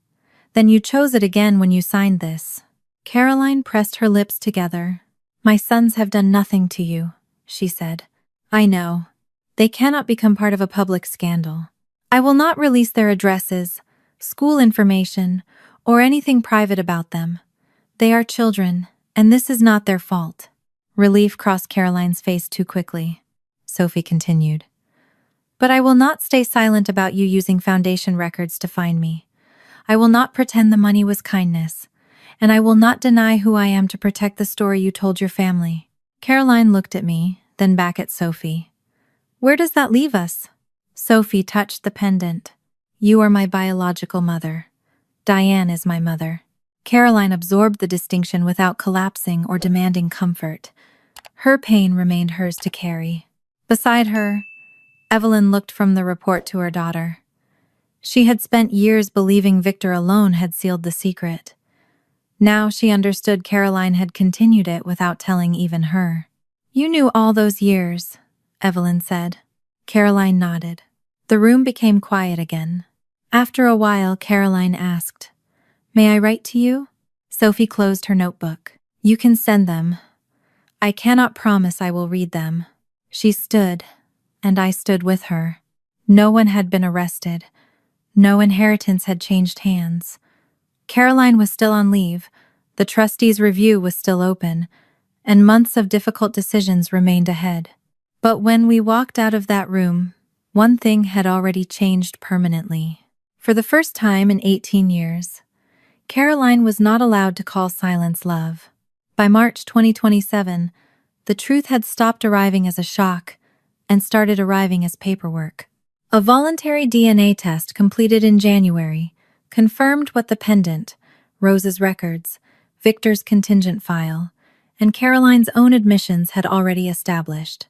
Then you chose it again when you signed this." Caroline pressed her lips together. "My sons have done nothing to you," she said. "I know. They cannot become part of a public scandal. I will not release their addresses, school information, or anything private about them. They are children, and this is not their fault." Relief crossed Caroline's face too quickly. Sophie continued. "But I will not stay silent about you using foundation records to find me. I will not pretend the money was kindness, and I will not deny who I am to protect the story you told your family." Caroline looked at me, then back at Sophie. "Where does that leave us?" Sophie touched the pendant. "You are my biological mother. Diane is my mother." Caroline absorbed the distinction without collapsing or demanding comfort. Her pain remained hers to carry. Beside her, Evelyn looked from the report to her daughter. She had spent years believing Victor alone had sealed the secret. Now she understood Caroline had continued it without telling even her. "You knew all those years," Evelyn said. Caroline nodded. The room became quiet again. After a while, Caroline asked, "May I write to you?" Sophie closed her notebook. "You can send them. I cannot promise I will read them." She stood, and I stood with her. No one had been arrested. No inheritance had changed hands. Caroline was still on leave, the trustees' review was still open, and months of difficult decisions remained ahead. But when we walked out of that room, one thing had already changed permanently. For the first time in 18 years, Caroline was not allowed to call silence love. By March 2027, the truth had stopped arriving as a shock and started arriving as paperwork. A voluntary DNA test completed in January confirmed what the pendant, Rose's records, Victor's contingent file, and Caroline's own admissions had already established.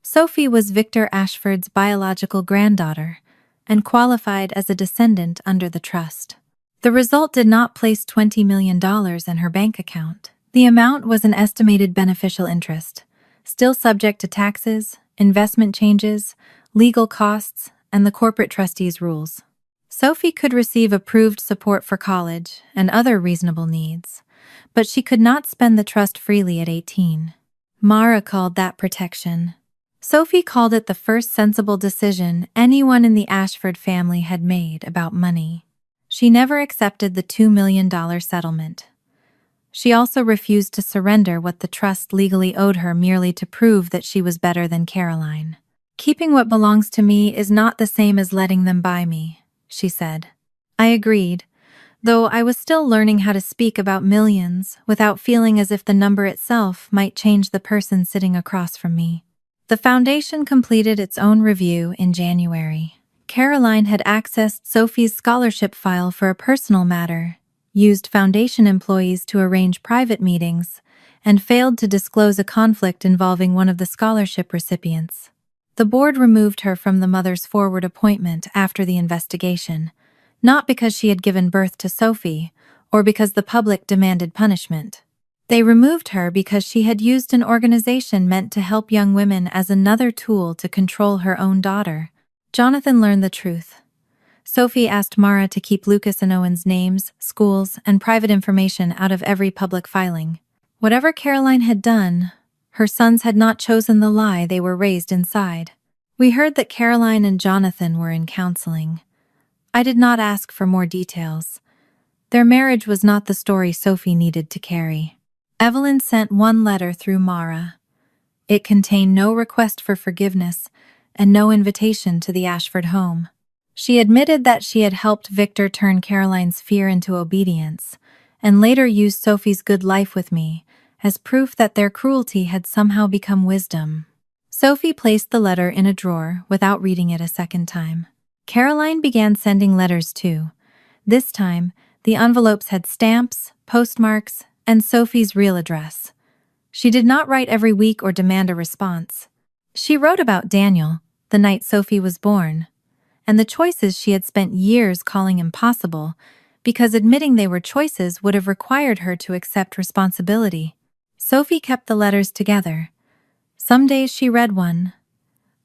Sophie was Victor Ashford's biological granddaughter and qualified as a descendant under the trust. The result did not place $20 million in her bank account. The amount was an estimated beneficial interest, still subject to taxes, investment changes, legal costs, and the corporate trustees' rules. Sophie could receive approved support for college and other reasonable needs, but she could not spend the trust freely at 18. Mara called that protection. Sophie called it the first sensible decision anyone in the Ashford family had made about money. She never accepted the $2 million settlement. She also refused to surrender what the trust legally owed her merely to prove that she was better than Caroline. "Keeping what belongs to me is not the same as letting them buy me," she said. I agreed, though I was still learning how to speak about millions without feeling as if the number itself might change the person sitting across from me. The foundation completed its own review in January. Caroline had accessed Sophie's scholarship file for a personal matter, used foundation employees to arrange private meetings, and failed to disclose a conflict involving one of the scholarship recipients. The board removed her from the mother's forward appointment after the investigation, not because she had given birth to Sophie or because the public demanded punishment. They removed her because she had used an organization meant to help young women as another tool to control her own daughter. Jonathan learned the truth. Sophie asked Mara to keep Lucas and Owen's names, schools, and private information out of every public filing. Whatever Caroline had done, her sons had not chosen the lie they were raised inside. We heard that Caroline and Jonathan were in counseling. I did not ask for more details. Their marriage was not the story Sophie needed to carry. Evelyn sent one letter through Mara. It contained no request for forgiveness and no invitation to the Ashford home. She admitted that she had helped Victor turn Caroline's fear into obedience, and later used Sophie's good life with me as proof that their cruelty had somehow become wisdom. Sophie placed the letter in a drawer without reading it a second time. Caroline began sending letters too. This time, the envelopes had stamps, postmarks, and Sophie's real address. She did not write every week or demand a response. She wrote about Daniel, the night Sophie was born, and the choices she had spent years calling impossible, because admitting they were choices would have required her to accept responsibility. Sophie kept the letters together. Some days she read one.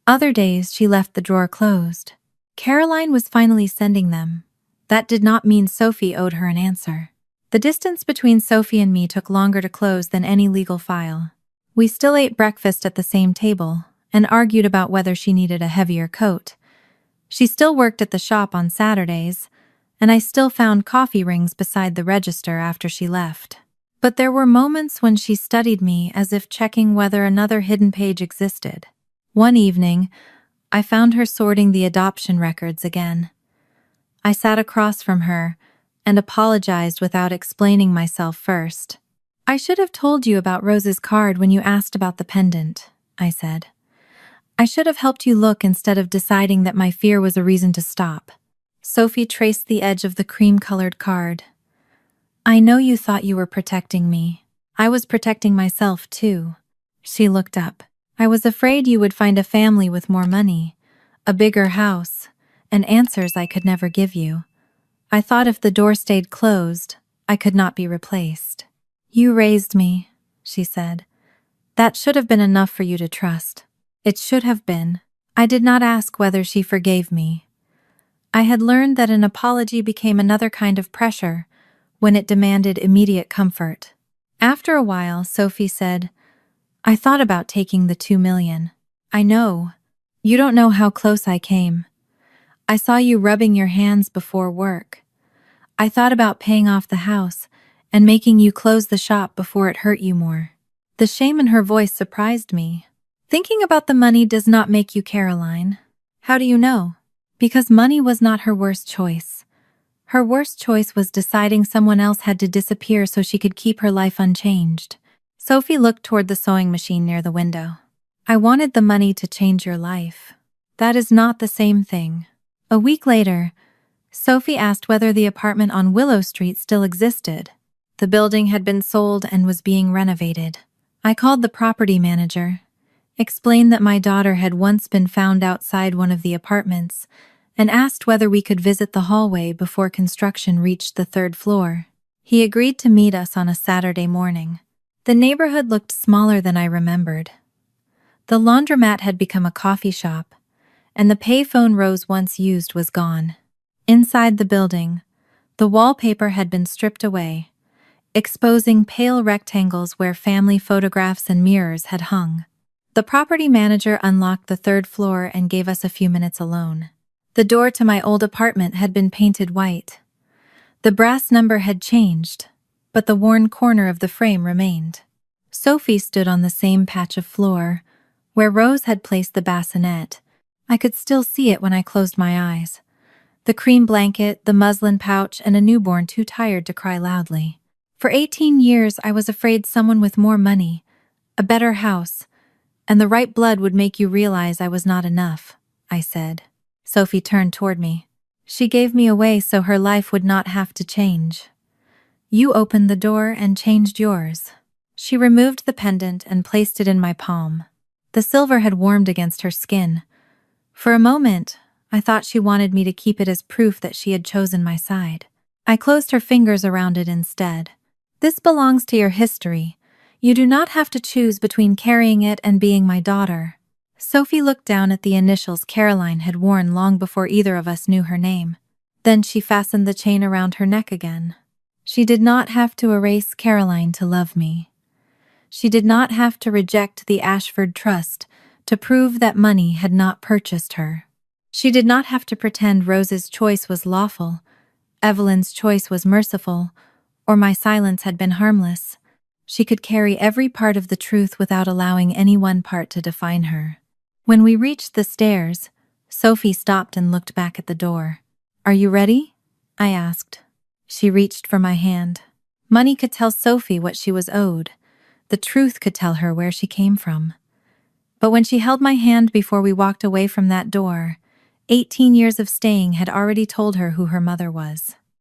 Other days she left the drawer closed. Caroline was finally sending them. That did not mean Sophie owed her an answer. The distance between Sophie and me took longer to close than any legal file. We still ate breakfast at the same table and argued about whether she needed a heavier coat. She still worked at the shop on Saturdays, and I still found coffee rings beside the register after she left. But there were moments when she studied me as if checking whether another hidden page existed. One evening, I found her sorting the adoption records again. I sat across from her and apologized without explaining myself first. "I should have told you about Rose's card when you asked about the pendant," I said. "I should have helped you look instead of deciding that my fear was a reason to stop." Sophie traced the edge of the cream-colored card. "I know you thought you were protecting me. I was protecting myself, too." She looked up. "I was afraid you would find a family with more money, a bigger house, and answers I could never give you. I thought if the door stayed closed, I could not be replaced. You raised me, she said. That should have been enough for you to trust. It should have been. I did not ask whether she forgave me. I had learned that an apology became another kind of pressure when it demanded immediate comfort. After a while, Sophie said, I thought about taking the 2 million. I know. You don't know how close I came. I saw you rubbing your hands before work. I thought about paying off the house and making you close the shop before it hurt you more. The shame in her voice surprised me. Thinking about the money does not make you Caroline. How do you know? Because money was not her worst choice. Her worst choice was deciding someone else had to disappear so she could keep her life unchanged. Sophie looked toward the sewing machine near the window. I wanted the money to change your life. That is not the same thing. A week later, Sophie asked whether the apartment on Willow Street still existed. The building had been sold and was being renovated. I called the property manager, explained that my daughter had once been found outside one of the apartments, and asked whether we could visit the hallway before construction reached the 3rd floor. He agreed to meet us on a Saturday morning. The neighborhood looked smaller than I remembered. The laundromat had become a coffee shop, and the payphone Rose once used was gone. Inside the building, the wallpaper had been stripped away, exposing pale rectangles where family photographs and mirrors had hung. The property manager unlocked the 3rd floor and gave us a few minutes alone. The door to my old apartment had been painted white. The brass number had changed, but the worn corner of the frame remained. Sophie stood on the same patch of floor, where Rose had placed the bassinet. I could still see it when I closed my eyes. The cream blanket, the muslin pouch, and a newborn too tired to cry loudly. For 18 years, I was afraid someone with more money, a better house, and the right blood would make you realize I was not enough, I said. Sophie turned toward me. She gave me away so her life would not have to change. You opened the door and changed yours. She removed the pendant and placed it in my palm. The silver had warmed against her skin. For a moment, I thought she wanted me to keep it as proof that she had chosen my side. I closed her fingers around it instead. This belongs to your history. You do not have to choose between carrying it and being my daughter. Sophie looked down at the initials Caroline had worn long before either of us knew her name. Then she fastened the chain around her neck again. She did not have to erase Caroline to love me. She did not have to reject the Ashford Trust to prove that money had not purchased her. She did not have to pretend Rose's choice was lawful, Evelyn's choice was merciful, or my silence had been harmless. She could carry every part of the truth without allowing any one part to define her. When we reached the stairs, Sophie stopped and looked back at the door. Are you ready? I asked. She reached for my hand. Money could tell Sophie what she was owed. The truth could tell her where she came from. But when she held my hand before we walked away from that door, 18 years of staying had already told her who her mother was.